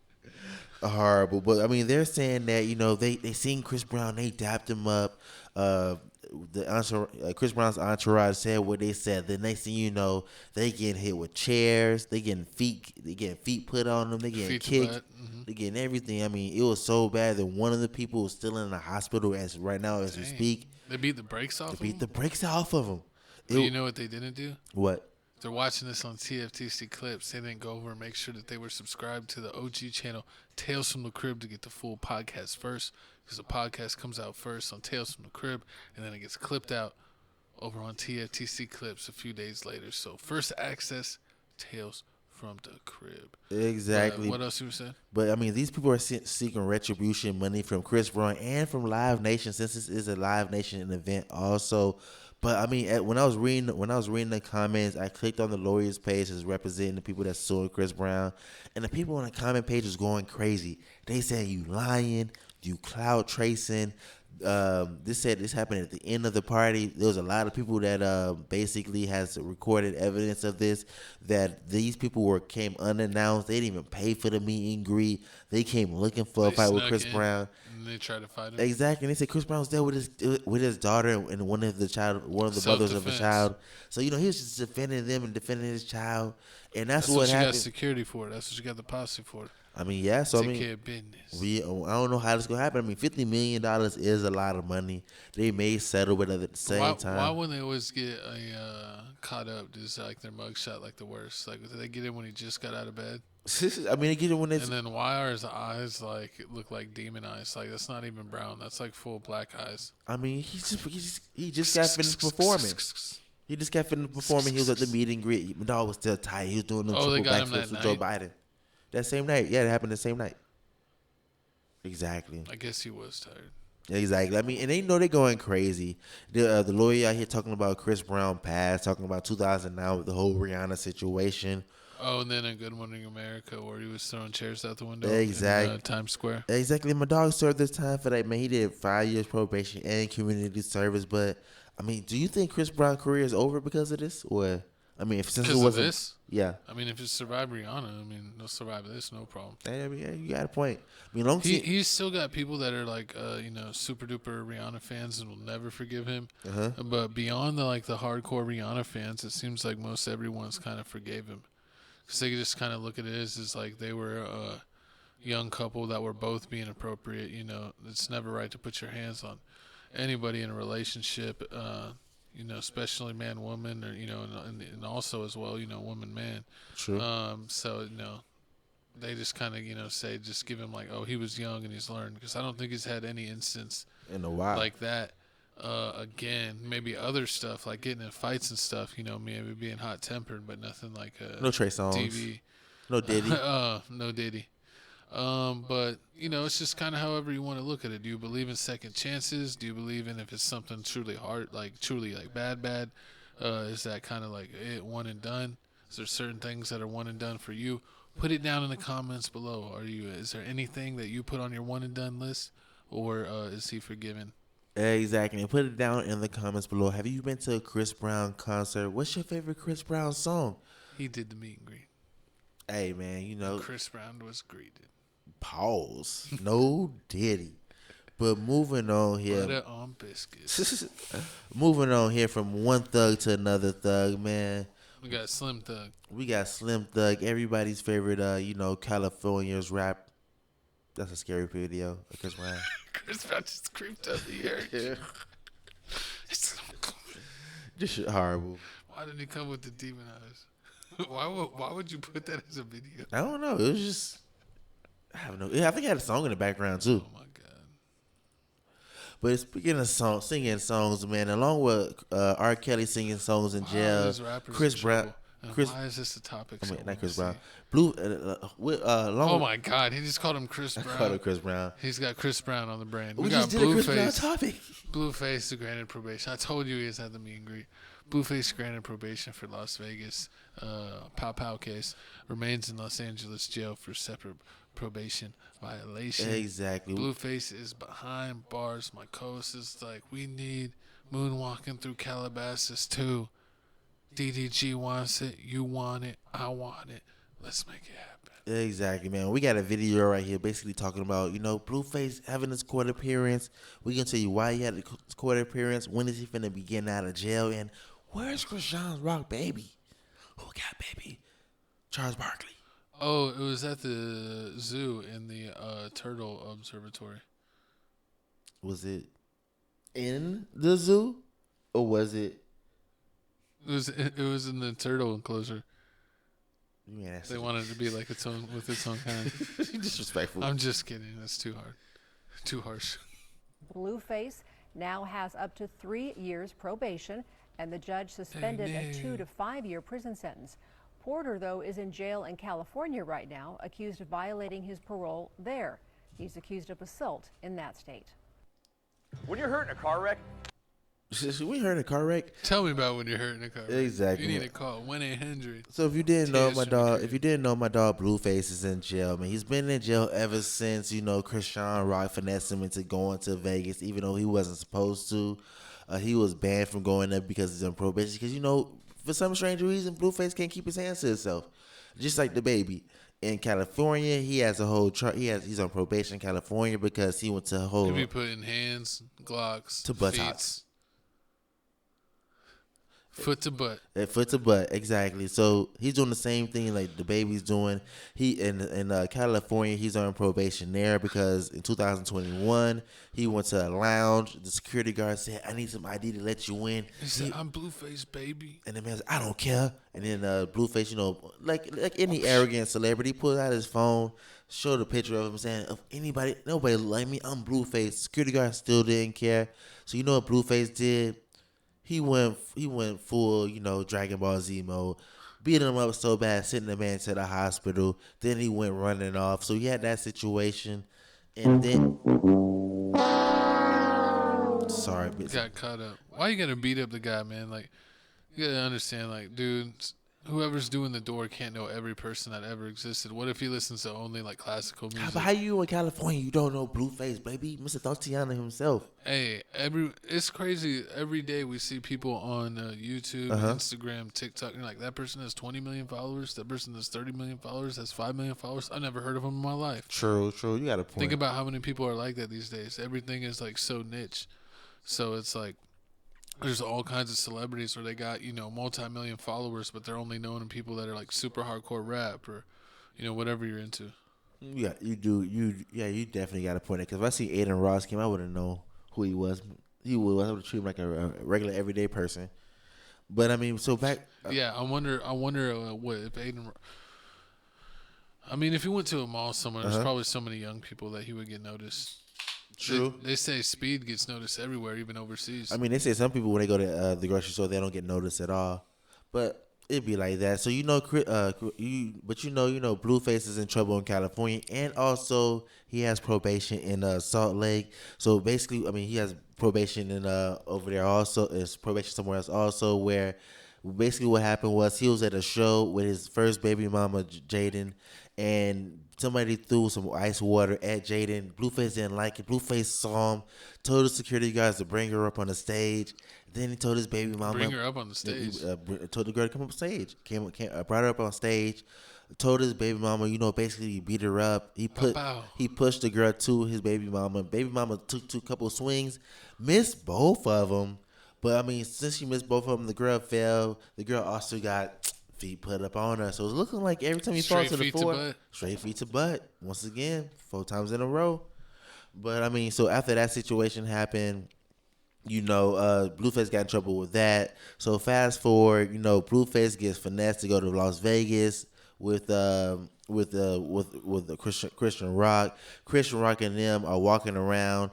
Horrible, but I mean, they're saying that they seen Chris Brown, they dapped him up. Chris Brown's entourage said what they said. The next thing you know, they getting hit with chairs, they getting feet put on them, they getting kicked, they getting everything. I mean, it was so bad that one of the people is still in the hospital as we speak. They beat the brakes off. The brakes off of him. You know what they didn't do? What? They're watching this on TFTC clips. They didn't go over and make sure that they were subscribed to the OG channel, Tales from the Crib, to get the full podcast first. Because the podcast comes out first on Tales from the Crib, and then it gets clipped out over on TFTC clips a few days later. So first access, Tales from the Crib. Exactly. What else you were saying? But I mean, these people are seeking retribution money from Chris Brown and from Live Nation, since this is a Live Nation event also. But I mean, when I was reading the comments, I clicked on the lawyer's page as representing the people that suing Chris Brown, and the people on the comment page was going crazy. They saying you lying, you cloud tracing. This happened at the end of the party. There was a lot of people that basically has recorded evidence of this, that these people came unannounced. They didn't even pay for the meet and greet. They came looking for a fight with Chris Brown. And they tried to fight him. Exactly. And they said Chris Brown was there with his daughter and one of the brothers of a child. So he was just defending them and defending his child. And that's what happened. You got security for. That's what you got the posse for. I mean, yeah. So Take care of business. I don't know how this gonna happen. I mean, $50 million is a lot of money. They may settle with it at the same time. Why wouldn't they always get caught up? Just like their mugshot, like the worst. Like, did they get it when he just got out of bed? I mean, they get it when it's. And then why are his eyes look like demon eyes? Like, that's not even brown. That's like full black eyes. I mean, he just got finished performing. He just got finished performing. He was at the meet and greet. My dog was still tight. He was doing the triple backflips with Joe Biden. That same night. Yeah, it happened the same night. Exactly. I guess he was tired. Exactly. I mean, and they know they're going crazy. The lawyer out here talking about Chris Brown past, talking about 2009 with the whole Rihanna situation. Oh, and then a Good Morning America where he was throwing chairs out the window. Exactly. In Times Square. Exactly. My dog served this time for that, man. He did 5 years probation and community service. But, I mean, do you think Chris Brown's career is over because of this? Or, I mean, since it wasn't. This? Yeah. I mean, if it survived Rihanna, I mean, they'll survive this, no problem. I mean, yeah, you got a point. I mean, he's still got people that are like, super duper Rihanna fans and will never forgive him. Uh-huh. But beyond the hardcore Rihanna fans, it seems like most everyone's kind of forgave him. Because they just kind of look at it as like they were a young couple that were both being appropriate. It's never right to put your hands on anybody in a relationship. you know, especially man, woman, or, you know, and also as well, you know, woman, man. True. So, you know, they just kind of, you know, say, just give him like, oh, he was young and he's learned. Because I don't think he's had any instance In a while. like that. Again, maybe other stuff like getting in fights and stuff, you know, maybe being hot tempered, but nothing like no Trey Songz. TV. No Diddy. No Diddy. But you know, it's just kind of however you want to look at it. Do you believe in second chances? Do you believe in if it's something truly hard, like truly like bad? Is that kind of like it one and done? Is there certain things that are one and done for you? Put it down in the comments below. Is there anything that you put on your one and done list, or is he forgiven? Exactly. And put it down in the comments below. Have you been to a Chris Brown concert? What's your favorite Chris Brown song? He did the meet and greet. Hey, man, you know. Chris Brown was greeted. Pause. No Diddy. But moving on here. Butter on biscuits. Moving on here from one thug to another thug, man. We got Slim Thug. We got Slim Thug, everybody's favorite, you know, California's rap. That's a scary video. Chris Brown. Chris Brown just creeped up the air. Yeah. It's This shit horrible. Why did he come with the demon eyes? Why would you put that as a video? I don't know. It was just, I have no. I think he had a song in the background too. Oh my god! But speaking of singing songs, man, along with R. Kelly singing songs in jail, Chris Brown. Why is this the topic? I mean, not Chris Brown. Oh my God! He just called him Chris Brown. Called him Chris Brown. He's got Chris Brown on the brand. We got just did Blueface. A Chris Brown topic. Blueface the granted probation. I told you he has had the meet and greet. Blueface granted probation for Las Vegas Pow Pow case. Remains in Los Angeles jail for separate probation violation. Exactly. Blueface is behind bars. My co-host is like, we need moonwalking through Calabasas too. DDG wants it. You want it. I want it. Let's make it happen. Exactly, man. We got a video right here basically talking about, you know, Blueface having his court appearance. We're going to tell you why he had his court appearance. When is he finna be getting out of jail? And where's Krishan's rock baby? Who got baby? Charles Barkley. Oh, it was at the zoo in the turtle observatory. Was it in the zoo? Or was it? It was in the turtle enclosure. Yeah, they wanted it to be like its own with its own kind. Disrespectful. I'm just kidding. That's too hard. Too harsh. Blueface now has up to 3 years probation, and the judge suspended a 2 to 5 year prison sentence. Porter, though, is in jail in California right now, accused of violating his parole there. He's accused of assault in that state. When you're hurt in a car wreck, we heard a car wreck. Tell me about when you're hurt in a car wreck. Exactly. You need to call 1-800. So if you didn't know my dog, Blueface is in jail, man. He's been in jail ever since, you know, Krishan Rock finessed him into going to Vegas, even though he wasn't supposed to. He was banned from going there because he's on probation. Because, you know, for some strange reason, Blueface can't keep his hands to himself, just like the baby. In California, he has a whole he's on probation in California because he went to a whole. Could be putting hands, Glocks, to buttocks. Foot to butt. Foot to butt, exactly. So he's doing the same thing like the baby's doing. He in California, he's on probation there because in 2021 he went to a lounge. The security guard said, "I need some ID to let you in." He said, "I'm Blueface, baby." And the man said, "I don't care." And then Blueface, you know, like any arrogant celebrity, pulled out his phone, showed a picture of him saying, "If nobody like me, I'm Blueface." Security guard still didn't care. So you know what Blueface did? He went full, you know, Dragon Ball Z mode, beat him up so bad, sending the man to the hospital. Then he went running off. So he had that situation, and then got caught up. Why you gonna beat up the guy, man? Like, you gotta understand, like, dude, whoever's doing the door can't know every person that ever existed. What if he listens to only like classical music? How you in California? You don't know Blueface, baby. Mr. Tatiana himself. Hey, it's crazy. Every day we see people on YouTube, Instagram, TikTok, and like that person has 20 million followers. That person has 30 million followers. That's 5 million followers. I never heard of him in my life. True. You got a point. Think about how many people are like that these days. Everything is like so niche. So it's like there's all kinds of celebrities where they got, you know, multi-million followers, but they're only known to people that are like super hardcore rap or, you know, whatever you're into. Yeah, you do. You definitely got a point. Because if I see Aiden Ross came, I wouldn't know who he was. He would. I would treat him like a regular everyday person. But I mean, so back. Yeah, I wonder what if Aiden. I mean, if he went to a mall somewhere, there's probably so many young people that he would get noticed. True. They say speed gets noticed everywhere, even overseas. I mean, they say some people when they go to the grocery store, they don't get noticed at all. But it'd be like that. So Blueface is in trouble in California, and also he has probation in Salt Lake. So basically, I mean, he has probation in over there also. Is probation somewhere else also where. Basically, what happened was he was at a show with his first baby mama, Jaden, and somebody threw some ice water at Jaden. Blueface didn't like it. Blueface saw him, told the security guys to bring her up on the stage. Then he told his baby mama, bring her up on the stage. Told the girl to come up stage. Brought her up on stage. Told his baby mama, basically he beat her up. He pushed the girl to his baby mama. Baby mama took a couple swings, missed both of them. But, I mean, since she missed both of them, the girl fell. The girl also got feet put up on her. So it's looking like every time he falls to the floor, straight feet to butt. Once again, 4 times in a row. But, I mean, so after that situation happened, Blueface got in trouble with that. So fast forward, Blueface gets finessed to go to Las Vegas with Christian Rock. Christian Rock and them are walking around.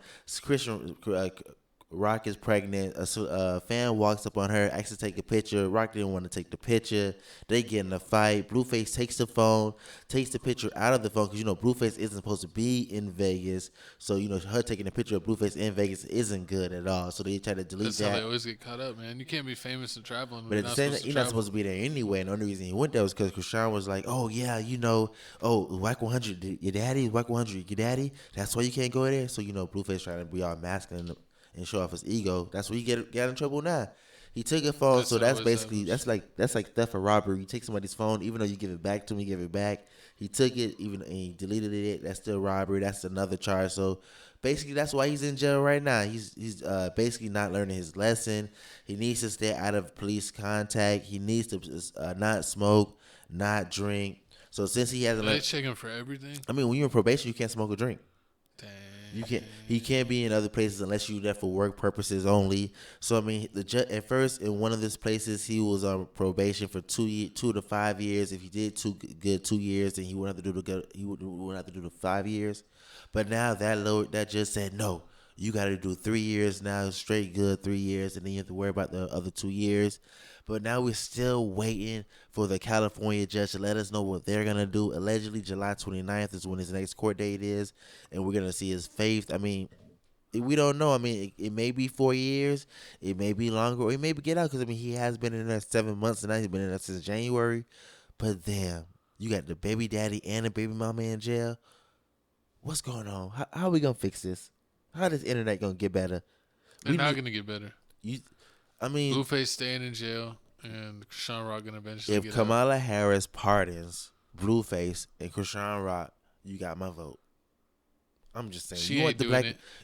Rock is pregnant. A fan walks up on her, asks to take a picture. Rock didn't want to take the picture. They get in a fight. Blueface takes the phone, takes the picture out of the phone because Blueface isn't supposed to be in Vegas. So her taking a picture of Blueface in Vegas isn't good at all. So they try to delete that. That's how they always get caught up, man. You can't be famous and traveling. But at the same time, you're not supposed to be there anyway. And the only reason he went there was because Krishan was like, "Oh yeah, Whack 100, your daddy, Whack 100, your daddy. That's why you can't go there." So Blueface trying to be all masculine and show off his ego. That's where he got in trouble now. He took a phone, so that's basically that's like theft or robbery. You take somebody's phone, even though you give it back to him, you give it back. He took it, and he deleted it. That's still robbery. That's another charge. So basically, that's why he's in jail right now. He's basically not learning his lesson. He needs to stay out of police contact. He needs to not smoke, not drink. So since he hasn't, they check him for everything. I mean, when you're in probation, you can't smoke or drink. Dang. He can't be in other places unless you're there for work purposes only. So I mean, at first in one of these places he was on probation for 2 to 5 years. If he did 2 years, then he wouldn't have to do the 5 years. But now that just said no. You got to do 3 years now, straight good 3 years, and then you have to worry about the other 2 years. But now we're still waiting for the California judge to let us know what they're going to do. Allegedly, July 29th is when his next court date is, and we're going to see his faith. I mean, we don't know. I mean, it may be 4 years. It may be longer, or he may get out because, I mean, he has been in there 7 months, and now he's been in there since January. But damn, you got the baby daddy and the baby mama in jail. What's going on? How are we going to fix this? How is the internet going to get better? They're not going to get better. Blueface staying in jail, and Krishan Rock gonna eventually get out. If Kamala Harris pardons Blueface and Krishan Rock, you got my vote. I'm just saying.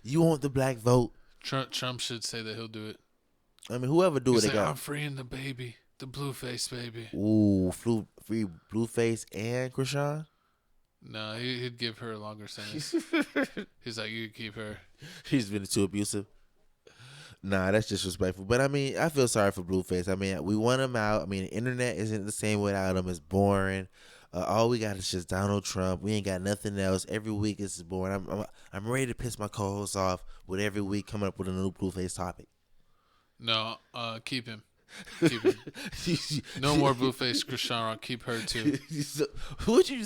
You want the black vote? Trump should say that he'll do it. I mean, whoever do it, I'm freeing the baby, the Blueface baby. Ooh, free Blueface and Krishan? No, he'd give her a longer sentence. He's like, you keep her. He's been too abusive. Nah, that's disrespectful. But I mean, I feel sorry for Blueface. I mean, we want him out. I mean, the internet isn't the same without him. It's boring. All we got is just Donald Trump. We ain't got nothing else. Every week it's boring. I'm ready to piss my co-hosts off with every week coming up with a new Blueface topic. No, keep him. Keep him. No more Blueface Krishan Rock. Keep her too.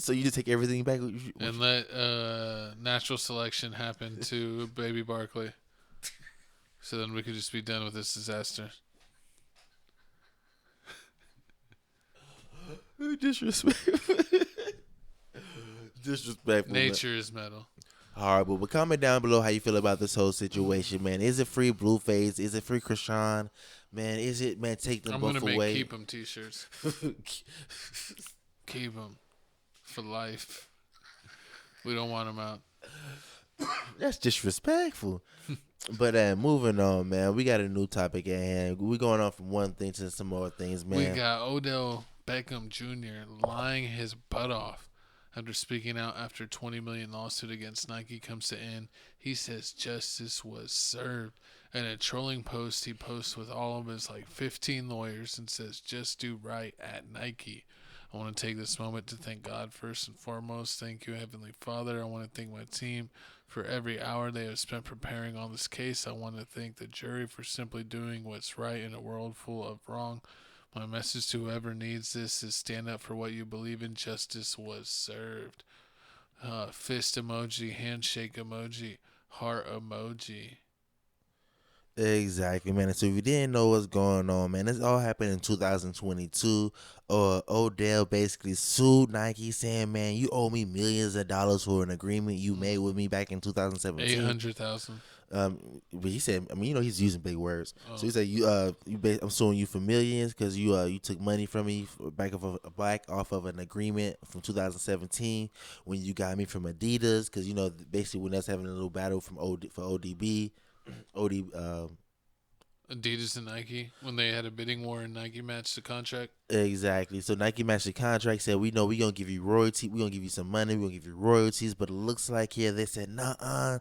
So you just take everything back and let natural selection happen to baby Barkley. So then we could just be done with this disaster. Disrespectful. Nature is metal. Horrible. But comment down below how you feel about this whole situation, man. Is it free Blueface? Is it free Krishan? Man, is it, man, take them both away? I'm going to make keep them t-shirts. Keep them for life. We don't want them out. That's disrespectful. But moving on, man. We got a new topic at hand. We're going on from one thing to some more things, man. We got Odell Beckham Jr. lying his butt off after speaking out after $20 million lawsuit against Nike comes to end. He says justice was served. And a trolling post he posts with all of his like 15 lawyers and says, "Just do right at Nike. I want to take this moment to thank God first and foremost. Thank you, Heavenly Father. I want to thank my team for every hour they have spent preparing on this case. I want to thank the jury for simply doing what's right in a world full of wrong. My message to whoever needs this is stand up for what you believe in. Justice was served." Fist emoji, handshake emoji, heart emoji. Exactly, man. And so if you didn't know what's going on, man, this all happened in 2022. Odell basically sued Nike, saying, "Man, you owe me millions of dollars for an agreement you made with me back in 2017." 800,000. But he said, I mean, he's using big words. Oh. So he said, I'm suing you for millions because you took money from me back off of an agreement from 2017 when you got me from Adidas, because basically when us having a little battle for ODB. Adidas and Nike, when they had a bidding war and Nike matched the contract. Exactly. So Nike matched the contract, said, we know we're going to give you royalty. We're going to give you some money. We're going to give you royalties. But it looks like here they said, nah,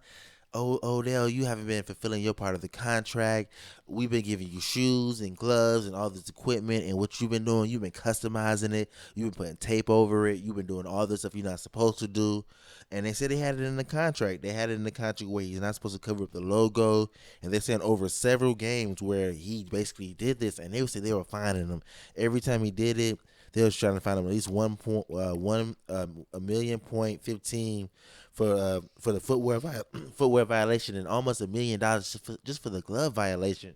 Odell, you haven't been fulfilling your part of the contract. We've been giving you shoes and gloves and all this equipment, and what you've been doing, you've been customizing it. You've been putting tape over it. You've been doing all this stuff you're not supposed to do. And they said they had it in the contract. They had it in the contract where he's not supposed to cover up the logo. And they're saying over several games where he basically did this, and they would say they were finding him every time he did it. They was trying to find him at least $1 million point 15 for the footwear violation, and almost $1 million just for the glove violation,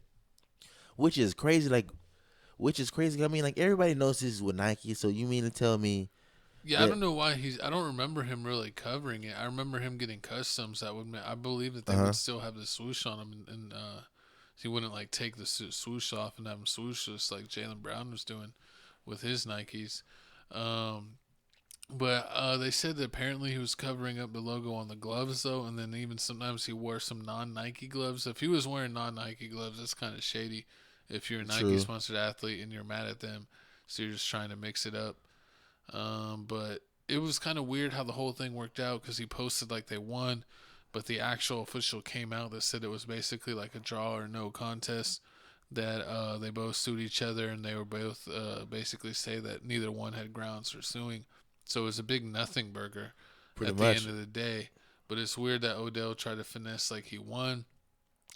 which is crazy. I mean, like, everybody knows this is with Nike. So you mean to tell me? Yeah, I don't know why I don't remember him really covering it. I remember him getting customs that I believe that they would still have the swoosh on him, and he wouldn't like take the swoosh off and have him swoosh just like Jaylen Brown was doing with his Nikes. But they said that apparently he was covering up the logo on the gloves, though, and then even sometimes he wore some non-Nike gloves. If he was wearing non-Nike gloves, that's kind of shady. If you're a Nike-sponsored athlete and you're mad at them, so you're just trying to mix it up. But it was kind of weird how the whole thing worked out, because he posted like they won, but the actual official came out that said it was basically like a draw or no contest, that they both sued each other, and they were both basically say that neither one had grounds for suing. So it was a big nothing burger at the end of the day. But it's weird that Odell tried to finesse like he won.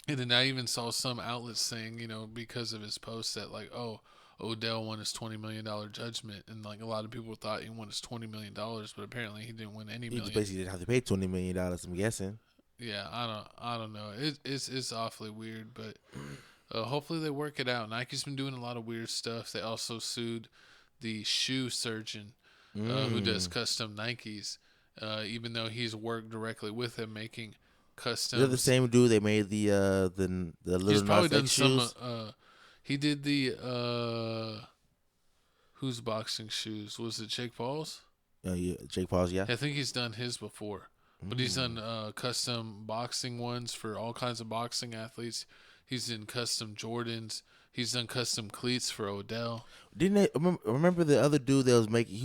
And then I even saw some outlets saying, because of his post, that like, oh, Odell won his $20 million judgment. And like a lot of people thought he won his $20 million, but apparently he didn't win any million. He basically didn't have to pay $20 million, I'm guessing. Yeah, I don't know. It's awfully weird, but hopefully they work it out. Nike's been doing a lot of weird stuff. They also sued the shoe surgeon who does custom Nikes, even though he's worked directly with him making custom. They're the same dude. They made the little. He's probably done shoes. He did the whose boxing shoes? Was it Jake Paul's? Yeah, Jake Paul's. Yeah, I think he's done his before, but he's done custom boxing ones for all kinds of boxing athletes. He's in custom Jordans. He's done custom cleats for Odell. Didn't they remember the other dude that was making?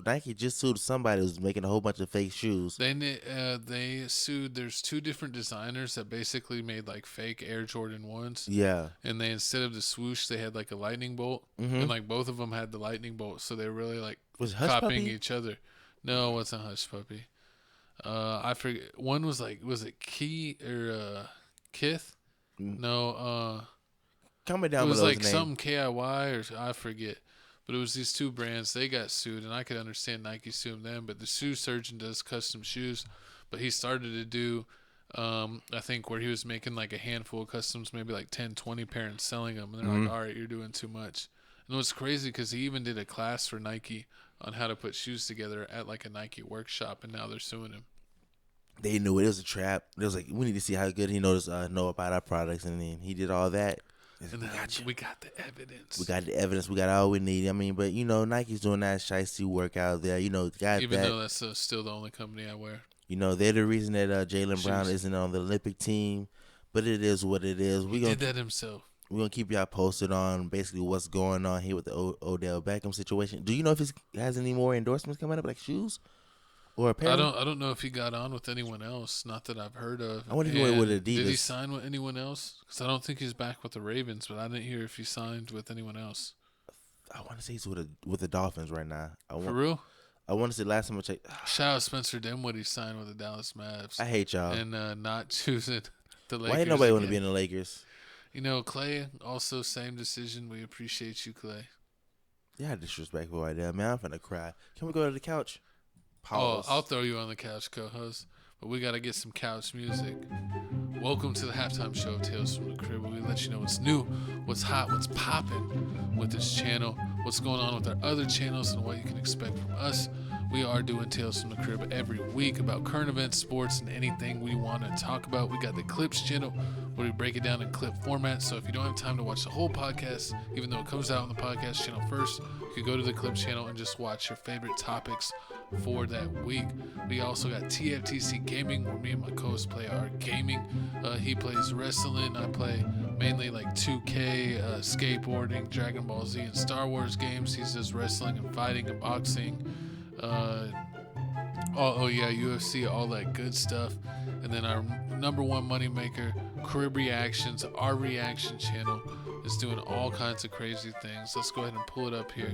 Nike just sued somebody who was making a whole bunch of fake shoes. They sued. There's two different designers that basically made like fake Air Jordan 1s. Yeah. And they, instead of the swoosh, they had like a lightning bolt, and like both of them had the lightning bolt, so they really like copying each other. No, it wasn't Hush Puppy. I forget. One was like, was it Key or Kith? No, comment down below. It was like something KIY or I forget, but it was these two brands. They got sued, and I could understand Nike suing them. But the shoe surgeon does custom shoes, but he started to do, I think, where he was making like a handful of customs, maybe like 10, 20 pair, and selling them. And they're like, all right, you're doing too much. And it was crazy because he even did a class for Nike on how to put shoes together at like a Nike workshop, and now they're suing him. They knew it was a trap. It was like, we need to see how good he knows know about our products, and then he did all that. And then we got the evidence. We got the evidence. We got all we need. I mean, but Nike's doing that shiesty work out there. Even though that's still the only company I wear. They're the reason that Jaylen Brown isn't on the Olympic team, but it is what it is. He did that himself. We're gonna keep y'all posted on basically what's going on here with the Odell Beckham situation. Do you know if he has any more endorsements coming up, like shoes? Or Perry? I don't know if he got on with anyone else. Not that I've heard of. I wonder if he went with Adidas. Did he sign with anyone else? Because I don't think he's back with the Ravens, but I didn't hear if he signed with anyone else. I want to say he's with the Dolphins right now. For real? I want to say last time I checked. Shout out Spencer Dinwiddie signed with the Dallas Mavs. I hate y'all. And not choosing the Lakers. Why ain't nobody want to be in the Lakers? You know, Clay, also same decision. We appreciate you, Clay. Yeah, disrespectful right there, man. I'm finna cry. Can we go to the couch? Pause. Oh, I'll throw you on the couch, co-host. But we got to get some couch music. Welcome to the halftime show of Tales from the Crib, where we let you know what's new, what's hot, what's popping with this channel, what's going on with our other channels, and what you can expect from us. We are doing Tales from the Crib every week about current events, sports, and anything we want to talk about. We got the Clips channel where we break it down in clip format. So if you don't have time to watch the whole podcast, even though it comes out on the podcast channel first, you can go to the Clips channel and just watch your favorite topics for that week. We also got TFTC Gaming, where me and my co-host play our gaming. He plays wrestling. I play mainly like 2K, skateboarding, Dragon Ball Z, and Star Wars games. He does wrestling and fighting and boxing. UFC, all that good stuff. And then our number one moneymaker, Crib Reactions, our reaction channel, is doing all kinds of crazy things. Let's go ahead and pull it up here.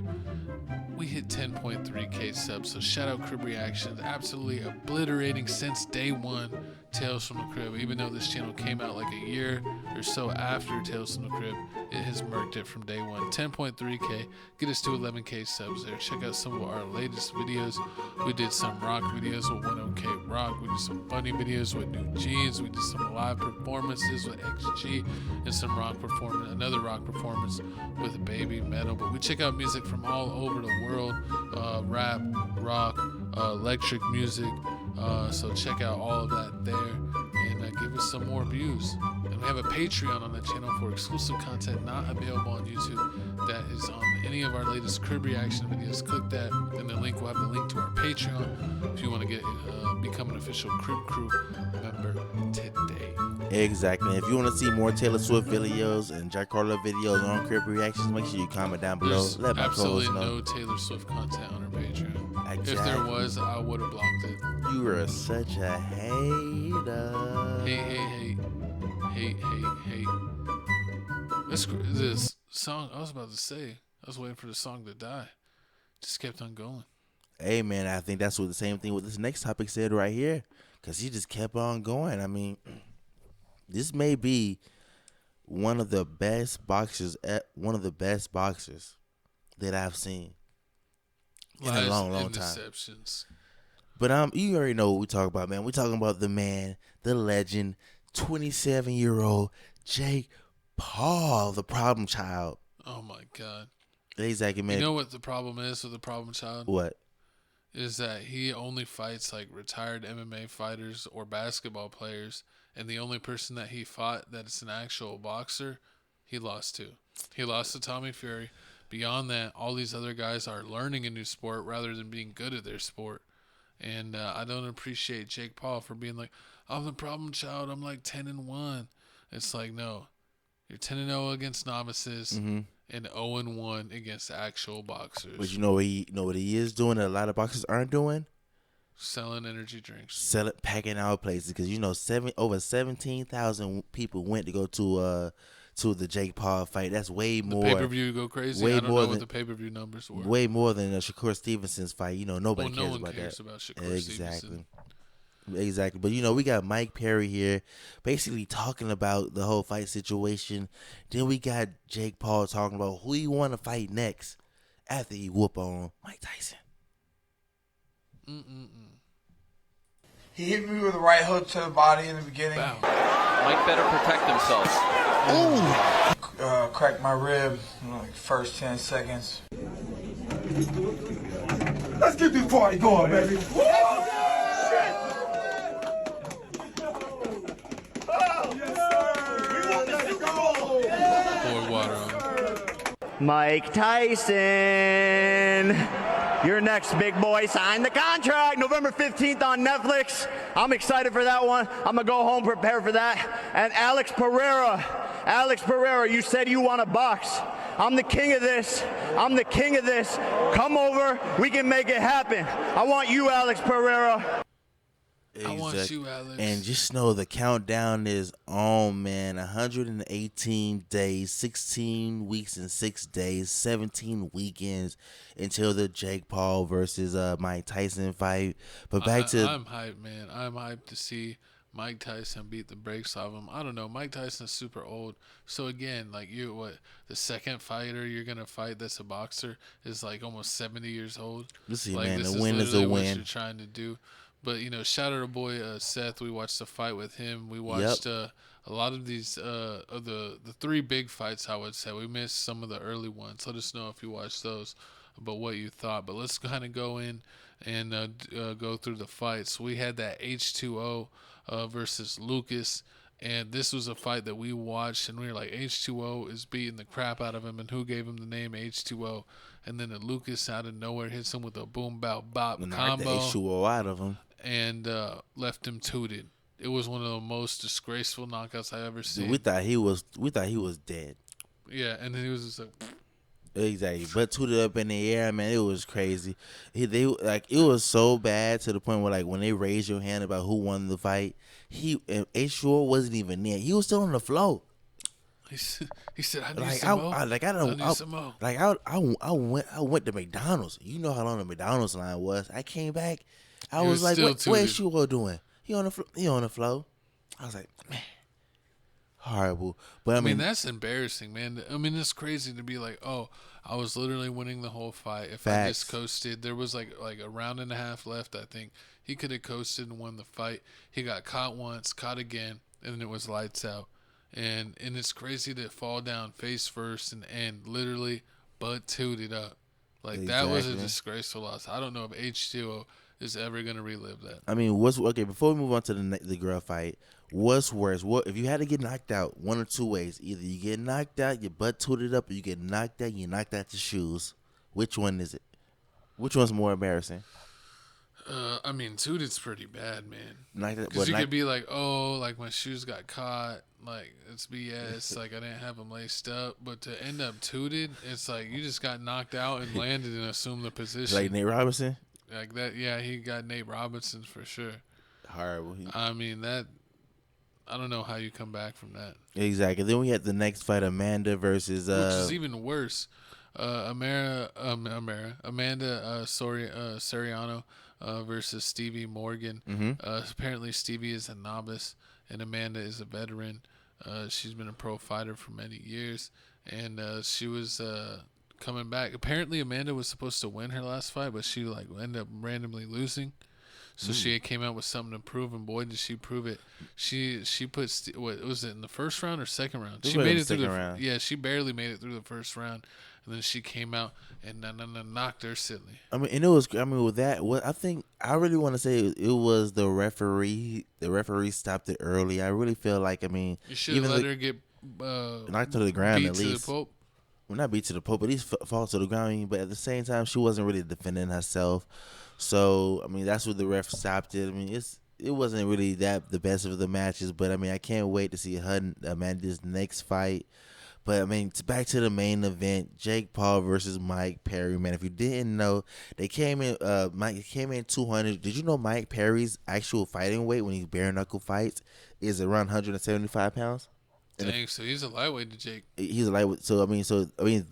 We hit 10.3K subs, so shout out Crib Reactions. Absolutely obliterating since day one Tales from the Crib. Even though this channel came out like a year or so after Tales from the Crib, it has murked it from day one. 10.3K, get us to 11K subs there. Check out some of our latest videos. We did some rock videos with 1OK Rock. We did some funny videos with New Jeans. We did some live performances with XG and some another rock performance with Baby Metal. But we check out music from all over the world, rap, rock, electric music. So check out all of that there and give us some more views. And we have a Patreon on the channel for exclusive content not available on YouTube. That is on any of our latest Crib Reaction videos. Click that, and the link will have the link to our Patreon if you want to become an official Crib Crew member today. Exactly. If you want to see more Taylor Swift videos and Jack Harlow videos on Crib Reactions, make sure you comment down below. There's absolutely no Taylor Swift content on our Patreon. Exactly. If there was, I would have blocked it. You are such a hater. Hey. This song, I was about to say, I was waiting for the song to die. Just kept on going. Hey, man, I think that's what the same thing with this next topic said right here. Because he just kept on going. I mean, this may be one of the best boxers that I've seen in a long time. But you already know what we talk about, man. We talking about the man, the legend, 27-year-old Jake Paul, the problem child. Oh my God. Exactly, man. You know what the problem is with the problem child? What? Is that he only fights like retired MMA fighters or basketball players, and the only person that he fought that is an actual boxer, he lost to. He lost to Tommy Fury. Beyond that, all these other guys are learning a new sport rather than being good at their sport. And I don't appreciate Jake Paul for being like, I'm the problem child. I'm like 10-1. It's like, no, you're 10-0 against novices and 0-1 against actual boxers. But you know what he is doing that a lot of boxers aren't doing? Selling energy drinks. Packing out places. Because, over 17,000 people went to go to the Jake Paul fight. That's way more. The pay-per-view go crazy? I don't know what the pay-per-view numbers were. Way more than Shakur Stevenson's fight. Nobody cares about that. No one cares about Shakur Stevenson. Exactly. But, we got Mike Perry here basically talking about the whole fight situation. Then we got Jake Paul talking about who he want to fight next after he whoop on Mike Tyson. He hit me with a right hook to the body in the beginning. Wow. Mike better protect himself. Ooh! Cracked my rib in like first 10 seconds. Let's get this party going, baby. Woo! Mike Tyson, your next big boy signed the contract November 15th on Netflix. I'm excited for that one. I'm going to go home, prepare for that. And Alex Pereira Alex Pereira, you said you want to box. I'm the king of this. I'm the king of this. Come over. We can make it happen. I want you, Alex Pereira. I want you, Alex. And just know the countdown is on, man. 118 days, 16 weeks and 6 days, 17 weekends until the Jake Paul versus Mike Tyson fight. But back to... I'm hyped, man. I'm hyped to see Mike Tyson beat the brakes off him. I don't know. Mike Tyson's super old. So, again, like, the second fighter you're going to fight that's a boxer is, like, almost 70 years old. Let's see, like, man. This A win is a win. What you're trying to do. But, shout out to boy Seth. We watched the fight with him. We watched a lot of these, of the three big fights, I would say. We missed some of the early ones. Let us know if you watched those, about what you thought. But let's kind of go in and go through the fights. We had that H2O versus Lucas. And this was a fight that we watched, and we were like, H2O is beating the crap out of him, and who gave him the name H2O? And then the Lucas out of nowhere hits him with a boom, bow, bop combo. The H2O out of him. And left him tooted. It was one of the most disgraceful knockouts I ever seen. We thought he was dead. Yeah, and then he was just like... Exactly, but tooted up in the air, man. It was crazy. It was so bad to the point where, like, when they raised your hand about who won the fight, H2O wasn't even there. He was still on the floor. He said, "I need some more. I went to McDonald's. You know how long the McDonald's line was. I came back. I was like, what's H2O doing? He on the floor. I was like, man. Horrible. But I mean, that's embarrassing, man. I mean, it's crazy to be like, oh, I was literally winning the whole fight. If I just coasted, there was like a round and a half left, I think. He could have coasted and won the fight. He got caught once, caught again, and then it was lights out. And it's crazy to fall down face first and literally butt tooted up. Like, that was a disgraceful loss. I don't know if H2O is ever going to relive that. I mean, before we move on to the girl fight, what's worse? What if you had to get knocked out one or two ways? Either you get knocked out, your butt tooted up, or you get knocked out, you knocked out your shoes. Which one is it? Which one's more embarrassing? I mean, tooted's pretty bad, man. Because you could be like, oh, like my shoes got caught. Like, it's BS. Like, I didn't have them laced up. But to end up tooted, it's like you just got knocked out and landed and assumed the position. Like Nate Robinson? Like that, yeah, he got Nate Robinson for sure. Horrible. I mean, I don't know how you come back from that. Exactly. Then we had the next fight, Amanda versus... which is even worse. Amanda Soriano versus Stevie Morgan. Mm-hmm. Apparently Stevie is a novice and Amanda is a veteran. She's been a pro fighter for many years, and she was coming back. Apparently Amanda was supposed to win her last fight, but she ended up randomly losing. So she came out with something to prove, and boy, did she prove it. She put, what was it, in the first round or second round? She made it through the round. Yeah, she barely made it through the first round, and then she came out and knocked her silly. I mean, and it was, with that, I really want to say it was the referee. The referee stopped it early. I really feel like, you should have let her get knocked to the ground at least. Beat to the Pope. Well, not beat to the Pope, but at least fall to the ground. But at the same time, she wasn't really defending herself. So, I mean, that's what the ref stopped it. I mean, it wasn't really the best of the matches, but I mean, I can't wait to see Amanda's next fight. But I mean, back to the main event, Jake Paul versus Mike Perry. Man, if you didn't know, they came in. Mike came in 200. Did you know Mike Perry's actual fighting weight when he bare knuckle fights is around 175 pounds? Dang, so he's a lightweight to Jake. He's a lightweight. So I mean,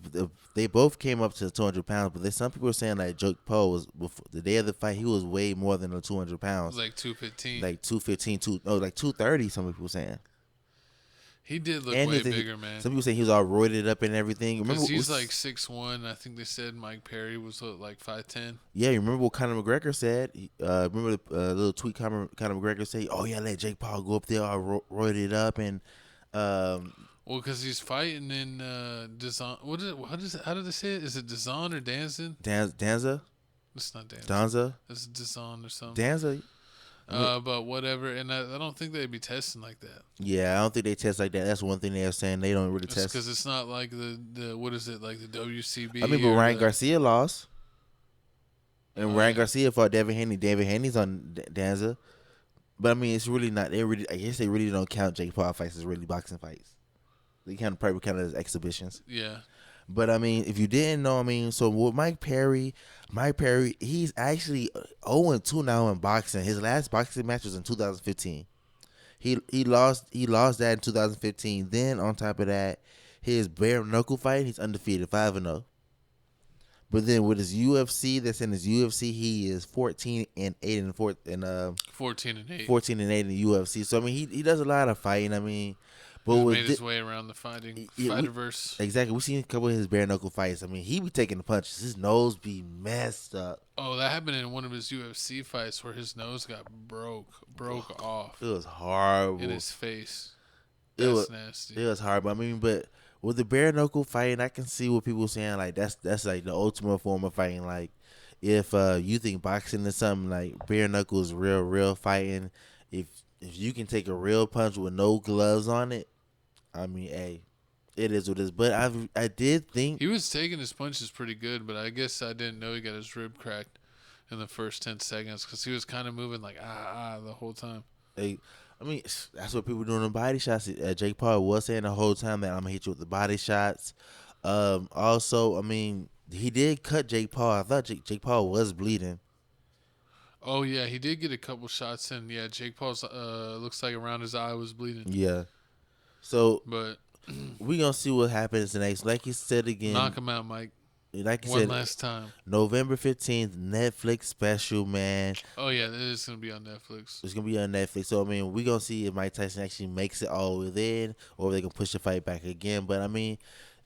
they both came up to 200 pounds. But some people are saying like Jake Paul was the day of the fight, he was way more than the 200 pounds. Like 215. Like 215, like 230. Some people saying. He did look way bigger, man. Some people say he was all roided up and everything. Because he's like 6'1". I think they said Mike Perry was like 5'10". Yeah, you remember what Conor McGregor said? Remember the little tweet Conor McGregor said, "Oh yeah, let Jake Paul go up there all roided up and." Well, because he's fighting in Dazan. How did they say it? Is it Dazan or Danzan? Danza. It's not Danza. Danza. It's Dazan or something. Danza. But whatever, and I don't think they'd be testing like that. Yeah, I don't think they test like that. That's one thing they're saying. They don't really test because it's not like the what is it, like the WCB? I mean, but Ryan Garcia lost, and Ryan Garcia fought Devin Haney. Devin Haney's on Danza, but I mean, it's really not. I guess they really don't count Jake Paul fights as really boxing fights. They probably count it as exhibitions. Yeah. But I mean, if you didn't know, I mean, so with Mike Perry, he's actually 0-2 now in boxing. His last boxing match was in 2015. He lost that in 2015. Then on top of that, his bare knuckle fight, he's undefeated, 5-0. But then with his UFC, he is 14-8 and 14-8. 14-8 in the UFC. So I mean, he does a lot of fighting. I mean, but he's made his way around the fighterverse. Exactly. We've seen a couple of his bare knuckle fights. I mean, he be taking the punches. His nose be messed up. Oh, that happened in one of his UFC fights where his nose got broke off. It was horrible. In his face. That's nasty. It was horrible. I mean, but with the bare knuckle fighting, I can see what people saying like that's like the ultimate form of fighting. Like if you think boxing is something like bare knuckles, real fighting, if you can take a real punch with no gloves on it, I mean, hey, it is what it is. But I did think he was taking his punches pretty good, but I guess I didn't know he got his rib cracked in the first 10 seconds because he was kind of moving like the whole time. I mean, that's what people doing in body shots. Jake Paul was saying the whole time that I'm gonna hit you with the body shots. Also, I mean, he did cut Jake Paul. I thought Jake Paul was bleeding. Oh yeah, he did get a couple shots in. Yeah, Jake Paul's looks like around his eye was bleeding. Yeah. So, but we gonna see what happens next. Like you said again, knock him out, Mike. Like you One said, last time. November 15th, Netflix special, man. Oh yeah, it is gonna be on Netflix. It's gonna be on Netflix. So I mean, we gonna see if Mike Tyson actually makes it all the way in, or if they can push the fight back again. But I mean,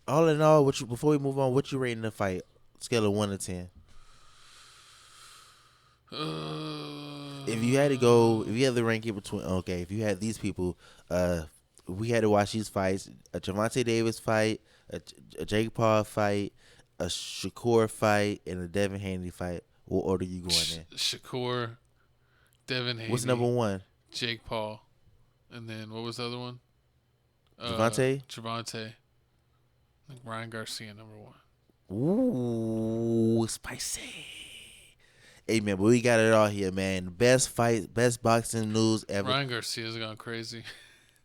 all in all, before we move on, what you rating the fight? Scale of 1 to 10. If you had to rank it between, if you had these people, we had to watch these fights: a Gervonta Davis fight, a Jake Paul fight, a Shakur fight, and a Devin Haney fight. What order you going in? Shakur, Devin Haney. What's number 1? Jake Paul, and then what was the other one? Gervonta. I think Ryan Garcia number 1. Ooh, spicy. Hey man, but we got it all here, man. Best fight, best boxing news ever. Ryan Garcia's gone crazy.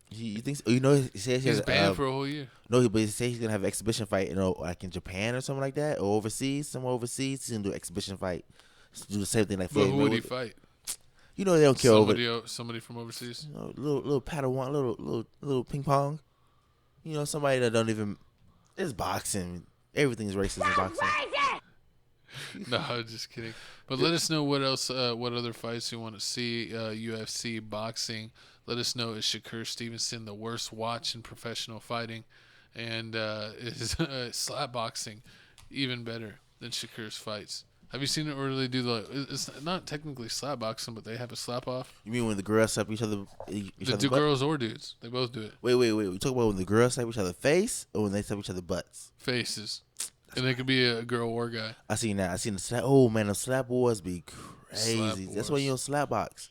You think so? You know, he says he's banned for a whole year. No, but he says he's gonna have an exhibition fight, like in Japan or something like that, or somewhere overseas. He's gonna do an exhibition fight. Do the same thing like. But who would he fight? You know they don't care somebody from overseas. You know, little Padawan, little ping pong. You know, somebody that don't even. It's boxing. Everything's racist in boxing. No, just kidding. But let us know what else, what other fights you want to see. UFC, boxing. Let us know, is Shakur Stevenson the worst watch in professional fighting? And is slap boxing even better than Shakur's fights? Have you seen it, or do they do it's not technically slap boxing, but they have a slap off? You mean when the girls slap each other? Girls or dudes. They both do it. Wait. We talk about when the girls slap each other face, or when they slap each other butts? Faces. And it could be a girl or guy. I seen that. I seen the slap. Oh man, the slap wars be crazy. That's why you don't slap box.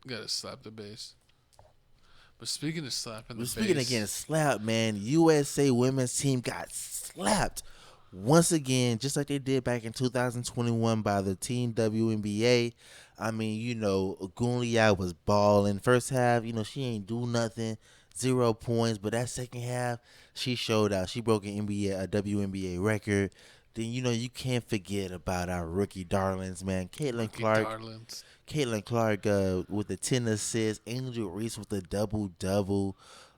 Gotta slap the base. But speaking of slapping the base. Speaking again, slap, man. USA women's team got slapped once again, just like they did back in 2021 by the Team WNBA. I mean, you know, Ogunliya was balling. First half, you know, she ain't do nothing. 0 points. But that second half, she showed out. She broke a WNBA record. Then, you know, you can't forget about our rookie darlings, man. Caitlin Clark with the 10 assists. Angel Reese with the double-double.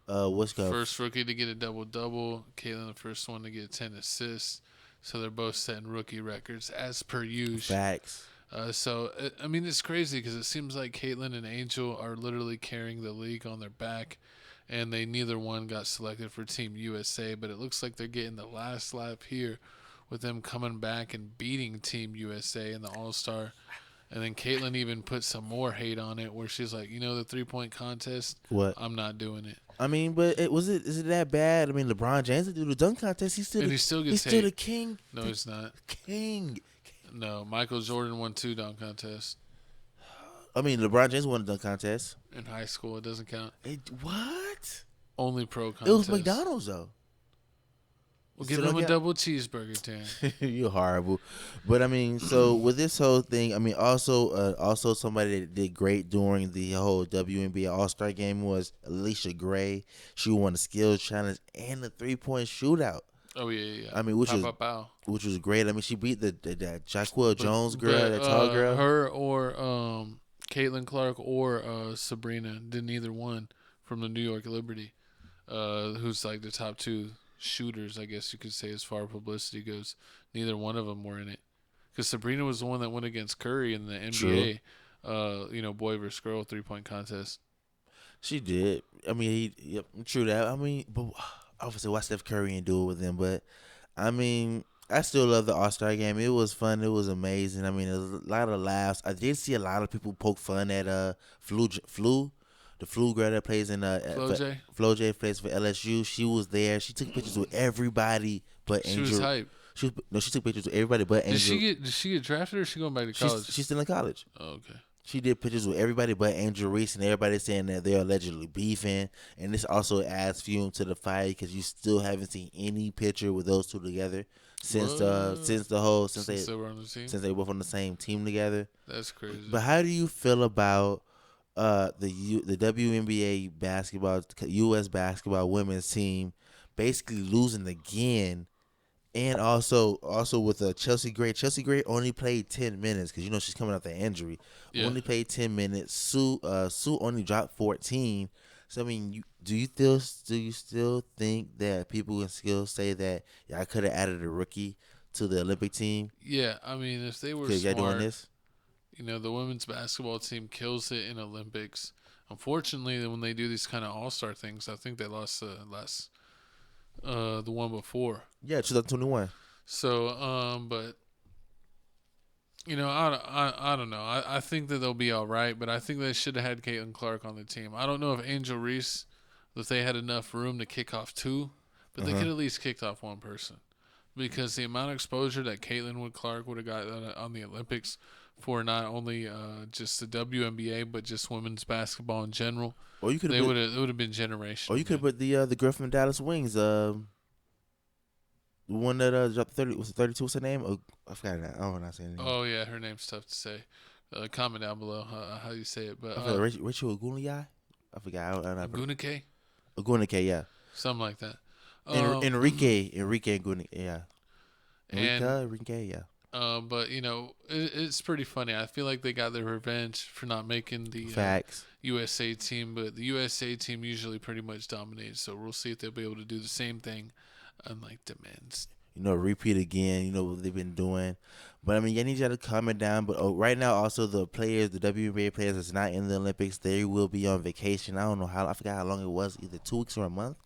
First rookie to get a double-double. Caitlin, the first one to get 10 assists. So they're both setting rookie records as per usual. Facts. So, I mean, it's crazy because it seems like Caitlin and Angel are literally carrying the league on their back. And neither one got selected for Team USA. But it looks like they're getting the last lap here with them coming back and beating Team USA in the All-Star. And then Caitlin even put some more hate on it where she's like, you know, the 3-point contest, what? I'm not doing it. I mean, but is it that bad? I mean, LeBron James do the dunk contest. He still gets hate. He's still the king. No, he's not. King. No, Michael Jordan won 2 dunk contests. I mean, LeBron James won a dunk contest. In high school, it doesn't count. What? Only pro contest. It was McDonald's, though. We'll give him a double cheeseburger, Dan. You're horrible. But I mean, so with this whole thing, I mean, also somebody that did great during the whole WNBA All-Star game was Alicia Gray. She won the skills challenge and the 3-point shootout. Oh yeah. I mean, which was great. I mean, she beat that Jaquil Jones girl, that tall girl. Her or Caitlin Clark or Sabrina did neither one from the New York Liberty, who's like the top 2 shooters, I guess you could say, as far as publicity goes. Neither one of them were in it, because Sabrina was the one that went against Curry in the NBA, boy versus girl 3-point contest. She did. I mean, true that. I mean, but obviously, why Steph Curry and do it with them? But I mean, I still love the All-Star game. It was fun. It was amazing. I mean, there was a lot of laughs. I did see a lot of people poke fun at Flu. The Flu girl that plays in Flo J plays for LSU. She was there. She took pictures with everybody but Angel. She was hype. She took pictures with everybody but Angel. Did she get drafted, or is she going back to college? She's still in college. Oh, okay. She did pictures with everybody but Angel Reese, and everybody saying that they're allegedly beefing. And this also adds fuel to the fight, because you still haven't seen any picture with those two together since they were on the team. Since they were both on the same team together. That's crazy. But how do you feel about the WNBA basketball, U.S. basketball women's team basically losing again, and also with Chelsea Gray? Chelsea Gray only played 10 minutes because she's coming off that injury. Yeah. Only played 10 minutes. Sue only dropped 14. So I mean, do you still think that people can still say that I could have added a rookie to the Olympic team? Yeah, I mean, if they were smart, doing this. The women's basketball team kills it in Olympics. Unfortunately, when they do these kind of all-star things, I think they lost the one before. Yeah, 2021. So, but I don't know. I think that they'll be all right, but I think they should have had Caitlin Clark on the team. I don't know if Angel Reese, if they had enough room to kick off 2, but they could at least kicked off 1 person, because the amount of exposure that Caitlin Clark would have got on the Olympics for not only just the WNBA but just women's basketball in general. Or it would have been generational. Or you could put the girl from Dallas Wings, the one that dropped 30. Was it 32? What's her name? Oh, I forgot that. Oh, I'm not saying. Oh yeah, her name's tough to say. Comment down below how you say it. But Rachel Ogunleye? I forgot. Ogunike, yeah. Something like that. Enrique Ogunike, yeah. Enrique, yeah. But it's pretty funny. I feel like they got their revenge for not making the USA team, but the USA team usually pretty much dominates. So we'll see if they'll be able to do the same thing, unlike the men's. Repeat again. What they've been doing. But I mean, I need y'all to comment down. But right now, also the WNBA players that's not in the Olympics, they will be on vacation. I forgot how long it was, either 2 weeks or a month.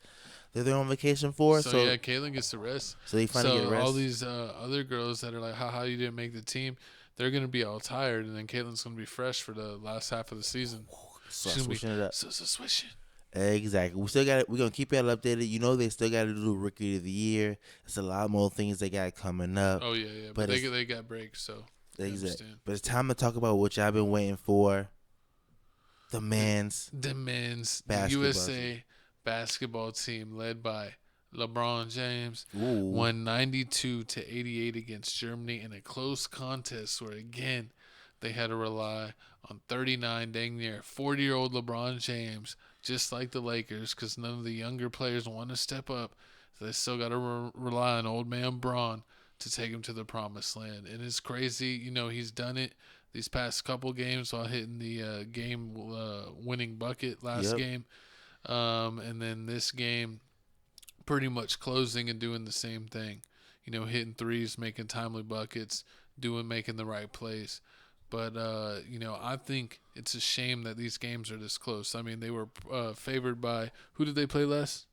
They're on vacation for. So yeah, Caitlin gets the rest. So they finally get rest. All these other girls that are like, how you didn't make the team, they're gonna be all tired, and then Caitlin's gonna be fresh for the last half of the season. Switching it up. So switching. Exactly. We're gonna keep y'all updated. They still got to do Rookie of the Year. It's a lot more things they got coming up. Oh yeah. But they got breaks, so. Exactly. But it's time to talk about what y'all been waiting for. The men's basketball USA basketball team led by LeBron James won 92-88 against Germany in a close contest where, again, they had to rely on 39, dang near 40-year-old LeBron James, just like the Lakers, because none of the younger players want to step up. So they still got to rely on old man Braun to take him to the promised land. And it's crazy. He's done it these past couple games while hitting the game-winning bucket last game. And then this game pretty much closing and doing the same thing, hitting threes, making timely buckets, making the right plays. But, I think it's a shame that these games are this close. I mean, they were favored by, who did they play last?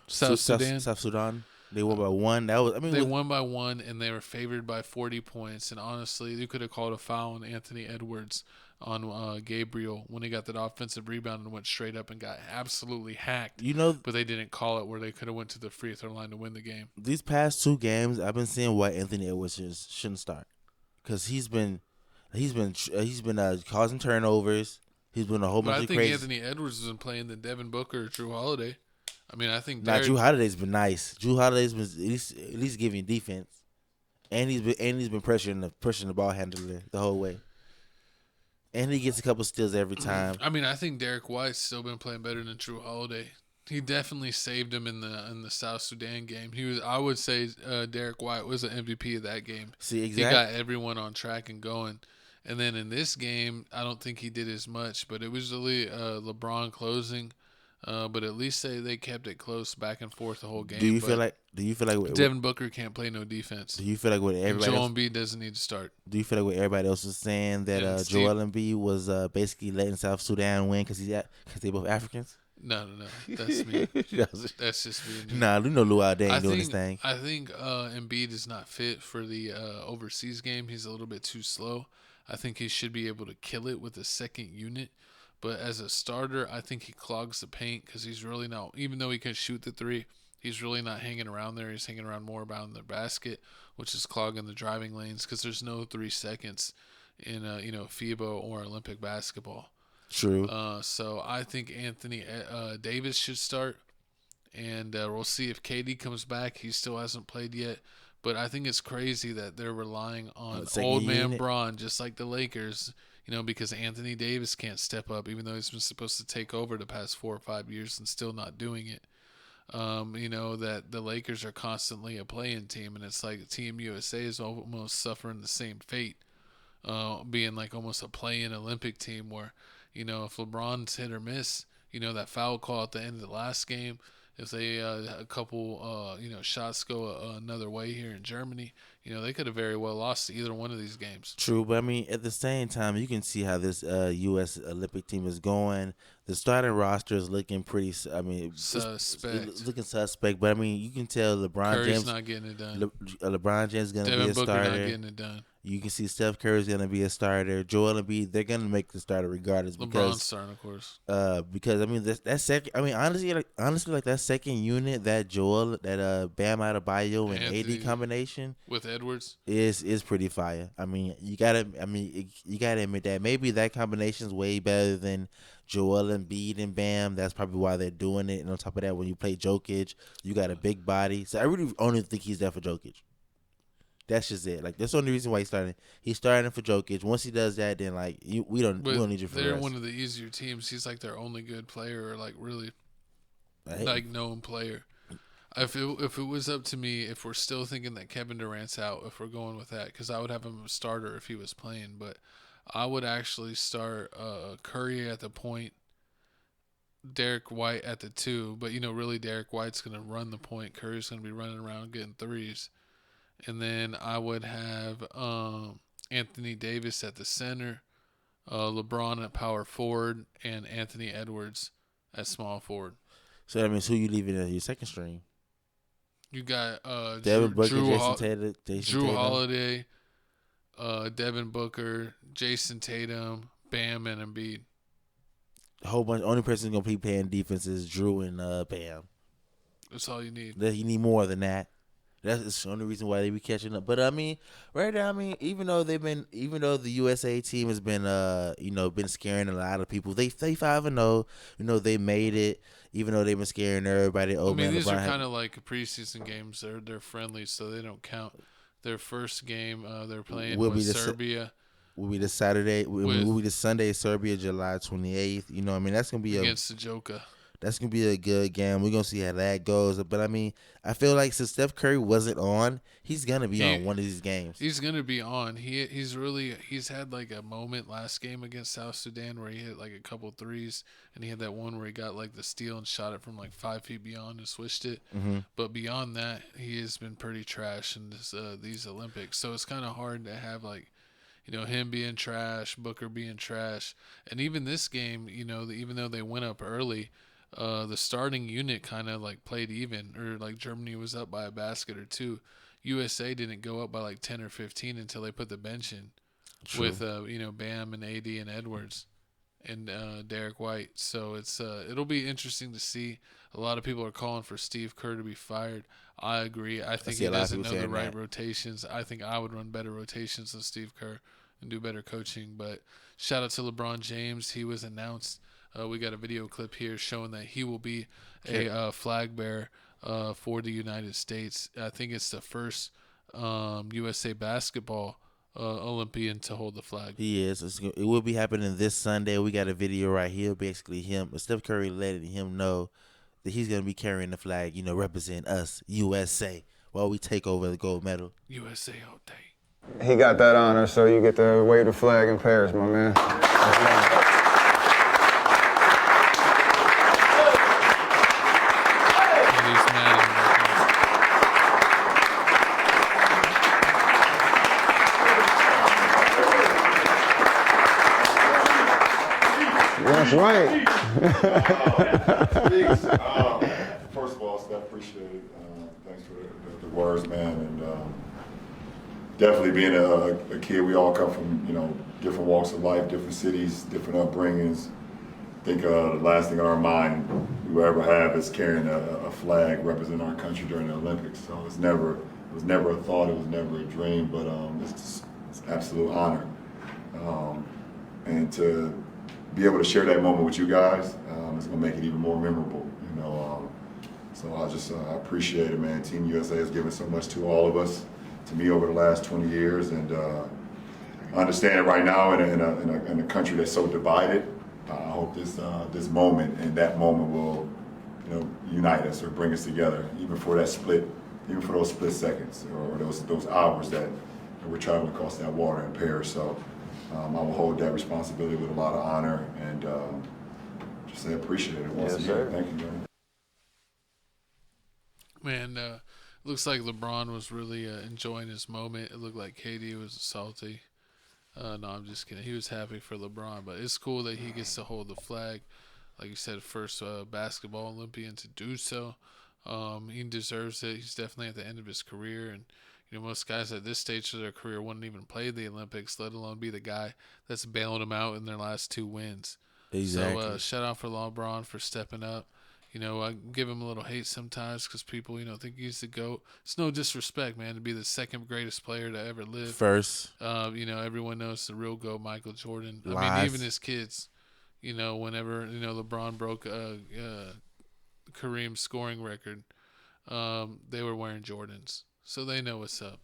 South Sudan. They won by 1. They won by 1, and they were favored by 40 points. And honestly, you could have called a foul on Anthony Edwards on Gabriel when he got that offensive rebound and went straight up and got absolutely hacked. But they didn't call it, where they could have went to the free throw line to win the game. These past 2 games, I've been seeing why Anthony Edwards shouldn't start, because he's been causing turnovers. He's been a whole bunch of crazy. I think Anthony Edwards has been playing than Devin Booker or Drew Holiday. I mean, I think Nah, Drew Holiday's been nice. Drew Holiday's been at least giving defense, and he's been pressuring the ball handler the whole way. And he gets a couple steals every time. I mean, I think Derek White's still been playing better than Drew Holiday. He definitely saved him in the South Sudan game. I would say Derek White was an MVP of that game. See, exactly. He got everyone on track and going. And then in this game, I don't think he did as much, but it was really LeBron closing. But at least they kept it close back and forth the whole game. Do you feel like Devin Booker can't play no defense? Do you feel like what everybody Joel Embiid doesn't need to start? Do you feel like what everybody else was saying that Joel Embiid was basically letting South Sudan win because they both Africans? No, that's me. That's just me. Nah, you know Luau ain't doing his thing. I think Embiid is not fit for the overseas game. He's a little bit too slow. I think he should be able to kill it with a second unit. But as a starter, I think he clogs the paint because he's really not, even though he can shoot the three, he's really not hanging around there. He's hanging around more around the basket, which is clogging the driving lanes because there's no 3 seconds in FIBA or Olympic basketball. True. So I think Anthony Davis should start, and we'll see if KD comes back. He still hasn't played yet. But I think it's crazy that they're relying on old man Bron, just like the Lakers, because Anthony Davis can't step up, even though he's been supposed to take over the past 4 or 5 years and still not doing it. That the Lakers are constantly a play-in team, and it's like Team USA is almost suffering the same fate, being like almost a play-in Olympic team where, if LeBron's hit or miss, that foul call at the end of the last game, if they a couple shots go another way here in Germany, they could have very well lost to either one of these games. True, but I mean at the same time you can see how this U.S. Olympic team is going. The starting roster is looking pretty. I mean, suspect. It's looking suspect, but I mean you can tell LeBron Curry's James not getting it done. LeBron James is going to be a Booker starter. not getting it done. You can see Steph Curry's going to be a starter. Joel Embiid, they're going to make the starter regardless. LeBron's starting, of course. Because I mean that second. I mean honestly, like that second unit, that Joel, that Bam Adebayo and AD combination with Edwards is pretty fire. I mean you gotta admit that maybe that combination is way better than Joel Embiid and Bam. That's probably why they're doing it. And on top of that, when you play Jokic, you got a big body. So I really only think he's there for Jokic. That's just it. Like that's the only reason why he's starting. He's starting for Jokic. Once he does that, then like we don't need you for the rest. They're one of the easier teams. He's like their only good player, or like really like known player. If it was up to me, if we're still thinking that Kevin Durant's out, if we're going with that, because I would have him a starter if he was playing, but I would actually start Curry at the point, Derek White at the 2, but really Derek White's going to run the point. Curry's going to be running around getting threes. And then I would have Anthony Davis at the center, LeBron at power forward, and Anthony Edwards at small forward. So that means who you leaving as your second string? You got Devin Booker, Jason Tatum. Holiday, Devin Booker, Jason Tatum, Bam, and Embiid. A whole bunch. Only person gonna be playing defense is Drew and Bam. That's all you need. You need more than that. That's the only reason why they be catching up. But I mean, right now, even though the USA team has been been scaring a lot of people, they 5-0. They made it. Even though they've been scaring everybody. These are kind of like preseason games. They're friendly, so they don't count. Their first game, they're playing with Serbia. Will be the Saturday. Will be the Sunday, Serbia, July 28th. That's gonna be against the Joker. That's going to be a good game. We're going to see how that goes. But, I feel like since Steph Curry wasn't on, he's going to be on one of these games. He's going to be on. He's had like a moment last game against South Sudan where he hit like a couple threes, and he had that one where he got like the steal and shot it from like 5 feet beyond and switched it. Mm-hmm. But beyond that, he has been pretty trash in these Olympics. So it's kind of hard to have like, him being trash, Booker being trash. And even this game, even though they went up early, the starting unit kind of like played even, or like Germany was up by a basket or two. USA didn't go up by like 10 or 15 until they put the bench in. True. With Bam and AD and Edwards and Derek White. So it's it'll be interesting to see. A lot of people are calling for Steve Kerr to be fired. I agree. I think he doesn't know the right rotations. I think I would run better rotations than Steve Kerr and do better coaching. But shout out to LeBron James. He was announced We got a video clip here showing that he will be a flag bearer for the United States. I think it's the first USA basketball Olympian to hold the flag. He is. It will be happening this Sunday. We got a video right here, basically Steph Curry letting him know that he's going to be carrying the flag, represent us, USA, while we take over the gold medal. USA all day. He got that honor, so you get to wave the flag in Paris, my man. That's right. First of all, Steph, appreciate it. Thanks for the words, man. And definitely being a kid, we all come from, different walks of life, different cities, different upbringings. I think the last thing on our mind we will ever have is carrying a flag representing our country during the Olympics. So it was never a thought, it was never a dream, but it's an absolute honor. And to be able to share that moment with you guys, it's going to make it even more memorable, So I appreciate it, man. Team USA has given so much to all of us, to me over the last 20 years, and I understand it right now in a country that's so divided. I hope this moment and that moment will, unite us or bring us together, even for that split, even for those split seconds or those hours that we're traveling across that water in Paris. So. I will hold that responsibility with a lot of honor and just say appreciate it once again. Thank you, man. Man, looks like LeBron was really enjoying his moment. It looked like KD was salty. No, I'm just kidding. He was happy for LeBron, but it's cool that he gets to hold the flag. Like you said, first basketball Olympian to do so. He deserves it. He's definitely at the end of his career, and most guys at this stage of their career wouldn't even play the Olympics, let alone be the guy that's bailing them out in their last 2 wins. Exactly. So shout out for LeBron for stepping up. I give him a little hate sometimes because people, think he's the GOAT. It's no disrespect, man, to be the second greatest player to ever live. First. Everyone knows the real GOAT, Michael Jordan. Lies. I mean, even his kids, whenever, LeBron broke Kareem's scoring record, they were wearing Jordans. So they know what's up.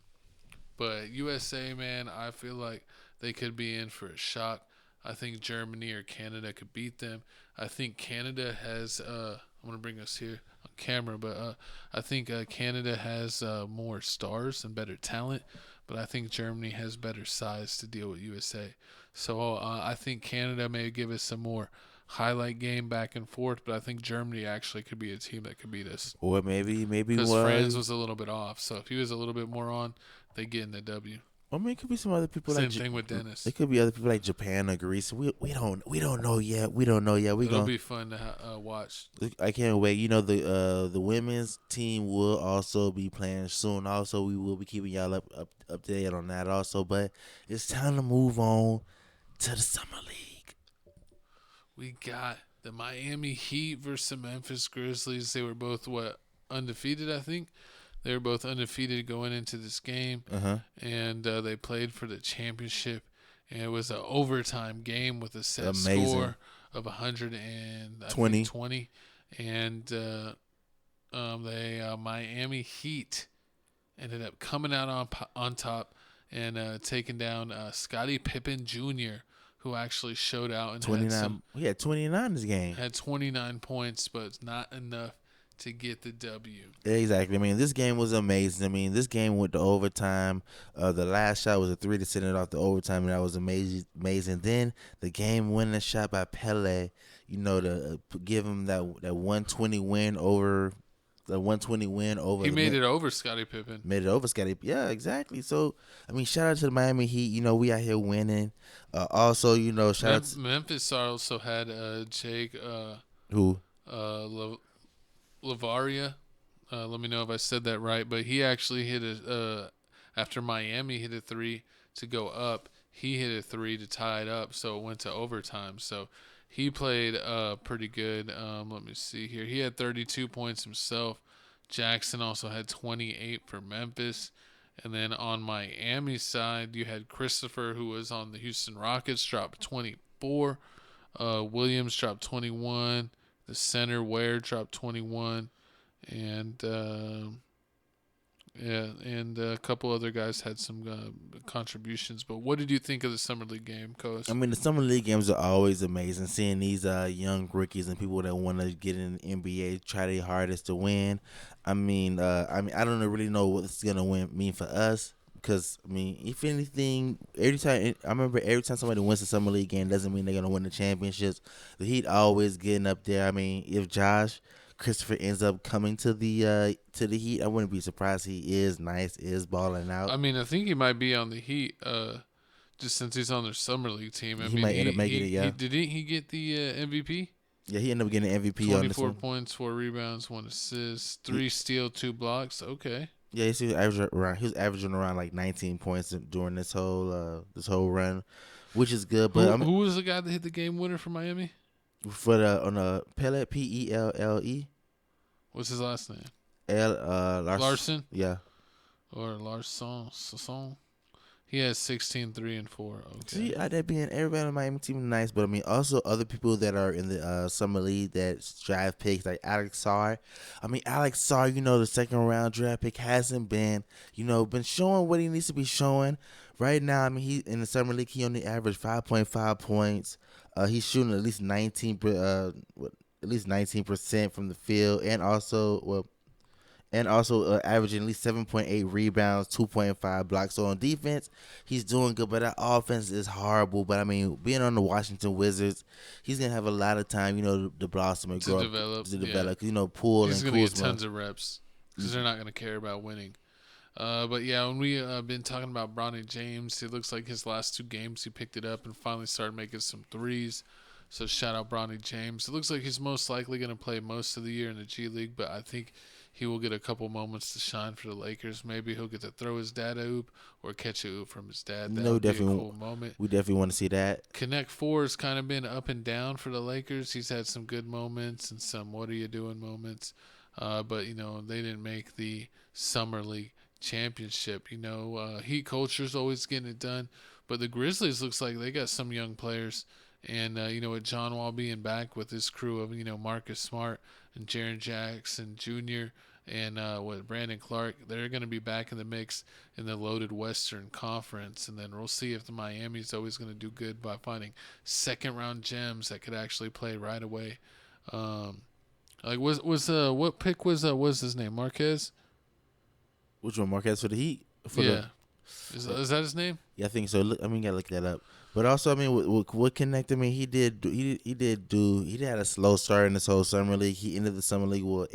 But USA, man, I feel like they could be in for a shock. I think Germany or Canada could beat them. I think Canada has, I'm going to bring us here on camera, but I think Canada has more stars and better talent. But I think Germany has better size to deal with USA. So I think Canada may give us some more highlight game back and forth, but I think Germany actually could be a team that could beat us. Or maybe because France was a little bit off. So if he was a little bit more on, they get in the W. I mean, it could be some other people. Same thing with Dennis. It could be other people like Japan or Greece. We don't know yet. We don't know yet. It'll be fun to watch. I can't wait. The women's team will also be playing soon. Also, we will be keeping y'all up to date on that also. But it's time to move on to the Summer League. We got the Miami Heat versus the Memphis Grizzlies. They were both, undefeated, I think. They were both undefeated going into this game. And they played for the championship. And it was an overtime game with a set score of 120. And Miami Heat ended up coming out on top and taking down Scottie Pippen Jr., who actually showed out and 29. He had 29 this game. Had 29 points, but it's not enough to get the W. Exactly. I mean, this game was amazing. I mean, this game went to overtime. The last shot was a 3 to send it off the overtime, and that was amazing. Then the game-winning shot by Pele, to give him that 120 win over. The 120 win over. He made it over Scottie Pippen. Made it over Scottie. Yeah, exactly. So, I mean, shout out to the Miami Heat. We out here winning. Also, shout out to Memphis also had Jake. Who? Lavaria. Let me know if I said that right. But he actually hit after Miami hit a 3 to go up. He hit a 3 to tie it up. So it went to overtime. So he played pretty good. Let me see here. He had 32 points himself. Jackson also had 28 for Memphis. And then on Miami's side, you had Christopher, who was on the Houston Rockets, dropped 24. Williams dropped 21. The center Ware dropped 21, and a couple other guys had some contributions. But what did you think of the summer league game, Coach? I mean, the summer league games are always amazing. Seeing these young rookies and people that want to get in the NBA try their hardest to win. I mean, I don't really know what this is gonna mean for us. Because, I mean, if anything, every time somebody wins the summer league game doesn't mean they're going to win the championships. The Heat always getting up there. I mean, if Josh Christopher ends up coming to the Heat, I wouldn't be surprised. He is nice, is balling out. I mean, I think he might be on the Heat just since he's on their summer league team. He might end up making it, yeah. Didn't he get the MVP? Yeah, he ended up getting MVP 24 on this one. 24 points, 4 rebounds, 1 assist, 3 steals, 2 blocks. Okay. Yeah, he was averaging around like 19 points during this whole run, which is good. But who was the guy that hit the game winner for Miami? On Pelle, Pelle. What's his last name? Larson. Yeah. Or Larson. He has 16, 3, and 4. Okay. See, that being everybody on the Miami team is nice, but I mean also other people that are in the summer league that draft picks like Alex Sarr. I mean Alex Sarr, the second round draft pick hasn't been showing what he needs to be showing. Right now, I mean he in the summer league he only averaged 5.5 points. He's shooting at least 19% from the field, and also averaging at least 7.8 rebounds, 2.5 blocks. So on defense, he's doing good, but that offense is horrible. But I mean, being on the Washington Wizards, he's gonna have a lot of time, to blossom and grow, to develop. Yeah. Poole he's and gonna Kuzma. get tons of reps because they're not gonna care about winning. But yeah, when we been talking about Bronny James, it looks like his last 2 games he picked it up and finally started making some threes. So shout out Bronny James. It looks like he's most likely gonna play most of the year in the G League, but I think he will get a couple moments to shine for the Lakers. Maybe he'll get to throw his dad a hoop or catch a hoop from his dad. That would be a cool moment. We definitely want to see that. Connect 4 has kind of been up and down for the Lakers. He's had some good moments and some what are you doing moments. But, they didn't make the Summer League championship. Heat culture's always getting it done. But the Grizzlies looks like they got some young players. And, with John Wall being back with his crew of, Marcus Smart and Jaren Jackson Jr. and Brandon Clark, they're going to be back in the mix in the loaded Western Conference. And then we'll see if the Miami's always going to do good by finding second-round gems that could actually play right away. What pick was his name? Marquez? Which one? Marquez for the Heat? Is that his name? Yeah, I think so. Gotta look that up. But also, I mean, what connected me? He had a slow start in this whole summer league. He ended the summer league with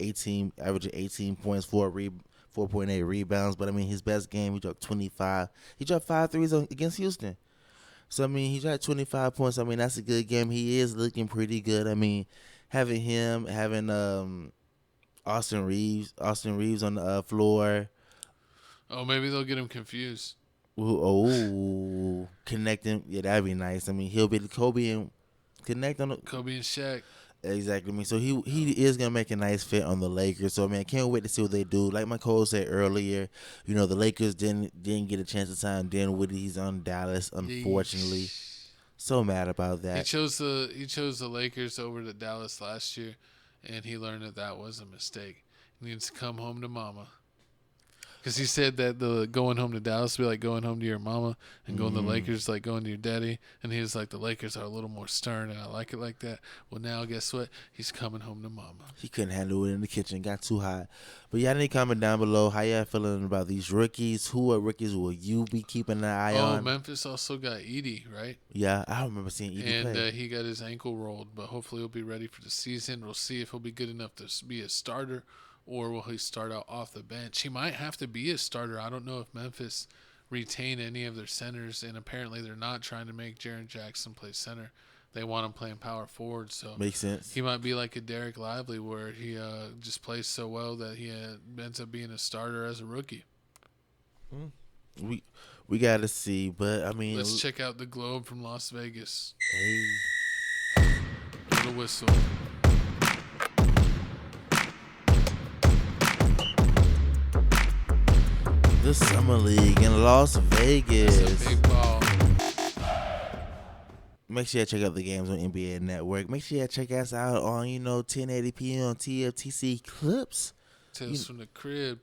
averaging 18 points, 4.8 rebounds. But I mean, his best game, he dropped 25. He dropped 5 threes against Houston. So I mean, he dropped 25 points. I mean, that's a good game. He is looking pretty good. I mean, having Austin Reeves on the floor. Oh, maybe they'll get him confused. Connect him. Yeah, that'd be nice. I mean, he'll be the Kobe and connect on the Kobe and Shaq. Exactly. I mean, so he is gonna make a nice fit on the Lakers. So I mean, I can't wait to see what they do. Like my coach said earlier, the Lakers didn't get a chance to sign Dinwiddie. He's on Dallas, unfortunately. So mad about that. He chose the Lakers over the Dallas last year, and he learned that was a mistake. He needs to come home to mama. Because he said that the going home to Dallas would be like going home to your mama, and going to the Lakers like going to your daddy. And he was like, the Lakers are a little more stern, and I like it like that. Well, now guess what? He's coming home to mama. He couldn't handle it in the kitchen. Got too hot. But y'all need to comment down below how y'all feeling about these rookies. Who are rookies will you be keeping an eye on? Oh, Memphis also got Edey, right? Yeah, I remember seeing Edey play. And he got his ankle rolled, but hopefully he'll be ready for the season. We'll see if he'll be good enough to be a starter. Or will he start out off the bench? He might have to be a starter. I don't know if Memphis retain any of their centers, and apparently they're not trying to make Jaren Jackson play center. They want him playing power forward. So makes sense. He might be like a Derek Lively, where he just plays so well that he ends up being a starter as a rookie. We got to see, but I mean, let's check out the Globe from Las Vegas. Hey, little whistle. The Summer League in Las Vegas. That's a big ball. Make sure you check out the games on NBA Network. Make sure you check us out on 1080p on TFTC Clips. Tales from the Crib,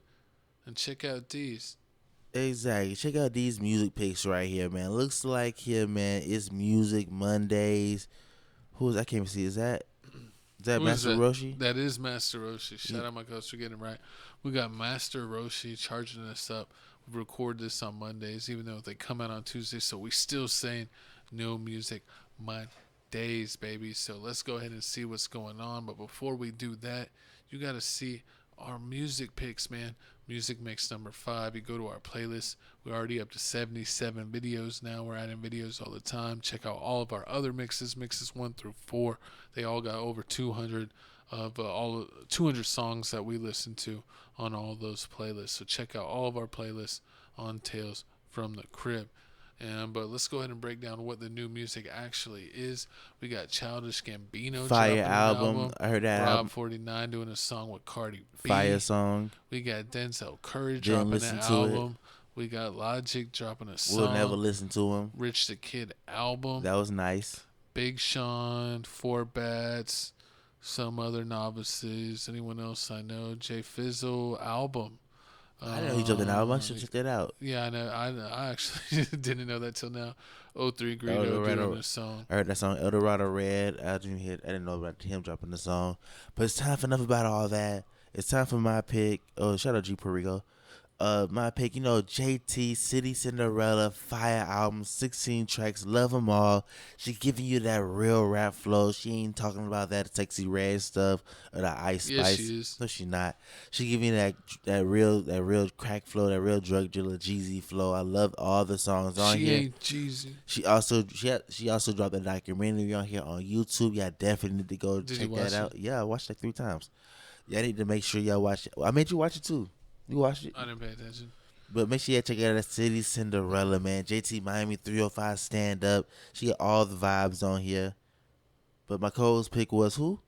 and check out these. Exactly. Check out these music picks right here, man. Looks like here, man, it's Music Mondays. I can't even see. Is that Master Roshi? That is Master Roshi. Shout out my coach for getting it right. We got Master Roshi charging us up. We record this on Mondays, even though they come out on Tuesdays. So we still saying no Music Mondays, baby. So let's go ahead and see what's going on. But before we do that, you got to see our music picks, man. Music mix number 5. You go to our playlist. We're already up to 77 videos now. We're adding videos all the time. Check out all of our other mixes 1 through 4. They all got over 200 of 200 songs that we listen to on all those playlists. So check out all of our playlists on Tales from the Crib. But let's go ahead and break down what the new music actually is. We got Childish Gambino Fire album. I heard that Rob album. 49 doing a song with Cardi B. Fire song. We got Denzel Curry Didn't dropping listen an to album. We got Logic dropping a song. We'll never listen to him. Rich the Kid album. That was nice. Big Sean, 4 Bats, some other novices. Anyone else I know? Jay Fizzle album. I didn't know he dropped an album. I should check that out. Yeah, I know. I actually didn't know that till now. 03 Greedo doing this song. I heard that song, Eldorado Red. I didn't know about him dropping the song. But it's time for enough about all that. It's time for my pick. Oh, shout out G Perico. My pick, JT, City Cinderella, Fire album, 16 tracks, love them all. She giving you that real rap flow. She ain't talking about that sexy red stuff or the Ice Spice. Yes, she is. No, she not. She giving you that real crack flow, that real drug dealer Jeezy flow. I love all the songs on here. She ain't Jeezy. She also dropped a documentary on here on YouTube. Y'all definitely need to go check that out. Yeah, I watched it 3 times. Y'all need to make sure y'all watch it. I made you watch it too. You watched it? I didn't pay attention. But make sure you check out that City Cinderella, man. JT Miami 305 stand up. She got all the vibes on here. But my co-host pick was who?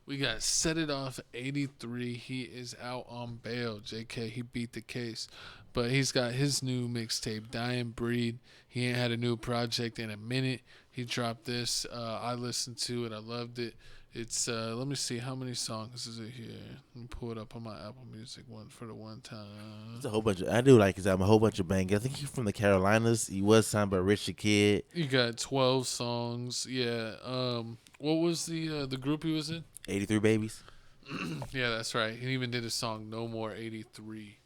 We got Set It Off 83. He is out on bail. JK, he beat the case. But he's got his new mixtape, Dying Breed. He ain't had a new project in a minute. He dropped this. I listened to it. I loved it. It's let me see, how many songs is it here? Let me pull it up on my Apple Music one for the one time. It's a whole bunch of, I do like his album, a whole bunch of bangers. I think he's from the Carolinas. He was signed by Rich the Kid. You got 12 songs. Yeah. What was the group he was in? 83 Babies. Yeah, that's right. He even did a song, No More 83.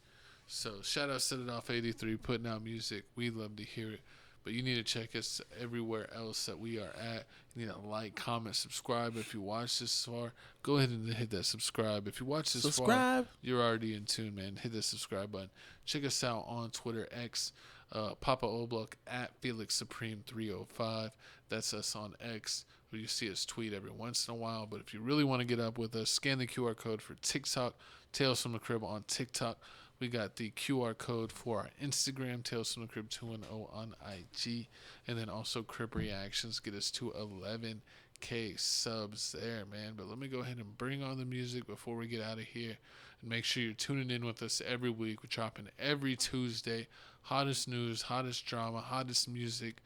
So shout out Set It Off 83, putting out music. We love to hear it. But you need to check us everywhere else that we are at. You need to like, comment, subscribe. If you watch this far, go ahead and hit that subscribe. If you watch this far, you're already in tune, man. Hit the subscribe button. Check us out on Twitter, X, Papa Oblock, at Felix Supreme 305. That's us on X, where you see us tweet every once in a while. But if you really want to get up with us, scan the QR code for TikTok, Tales from the Crib on TikTok. We got the QR code for our Instagram, Tales from the Crib 210 on IG. And then also Crib Reactions. Get us to 11K subs there, man. But let me go ahead and bring on the music before we get out of here. And make sure you're tuning in with us every week. We're dropping every Tuesday. Hottest news, hottest drama, hottest music.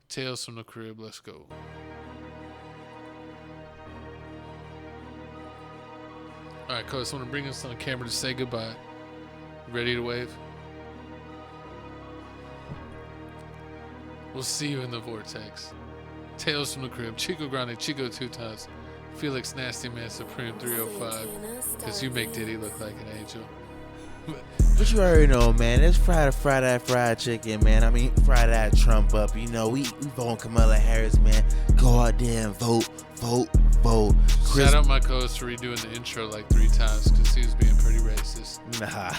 Tales from the Crib. Let's go. All right, Coach, I want to bring us on camera to say goodbye. Ready to wave? We'll see you in the vortex. Tales from the Crib. Chico Grande, Chico 2 times. Felix Nasty Man Supreme 305. Because you make Diddy look like an angel. But you already know, man. It's fried chicken, man. I mean, fry that Trump up. We vote on Kamala Harris, man. Go out there and vote. Shout out my co-host for redoing the intro like 3 times because he was being pretty racist. Nah,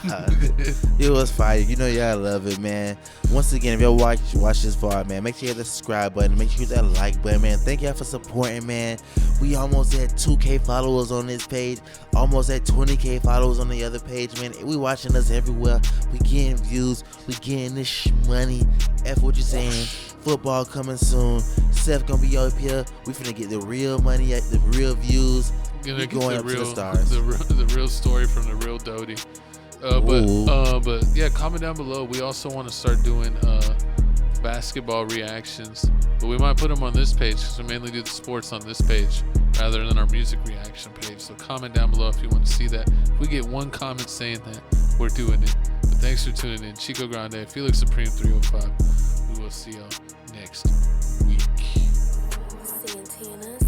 it was fire. Y'all love it, man. Once again, if y'all watch this far, man, make sure you hit the subscribe button. Make sure you hit that like button, man. Thank y'all for supporting, man. We almost at 2K followers on this page. Almost at 20K followers on the other page, man. We watching us everywhere. We getting views. We getting this money. F what you saying. Football coming soon. Seth gonna be up here. We finna get the real money, the real views. Gonna get going the up real, to the stars. The real story from the real Doty. But yeah, comment down below. We also want to start doing basketball reactions, but we might put them on this page because we mainly do the sports on this page rather than our music reaction page. So comment down below if you want to see that. If we get one comment saying that, we're doing it. But thanks for tuning in. Chico Grande, Felix Supreme 305. We will see y'all next week. Santana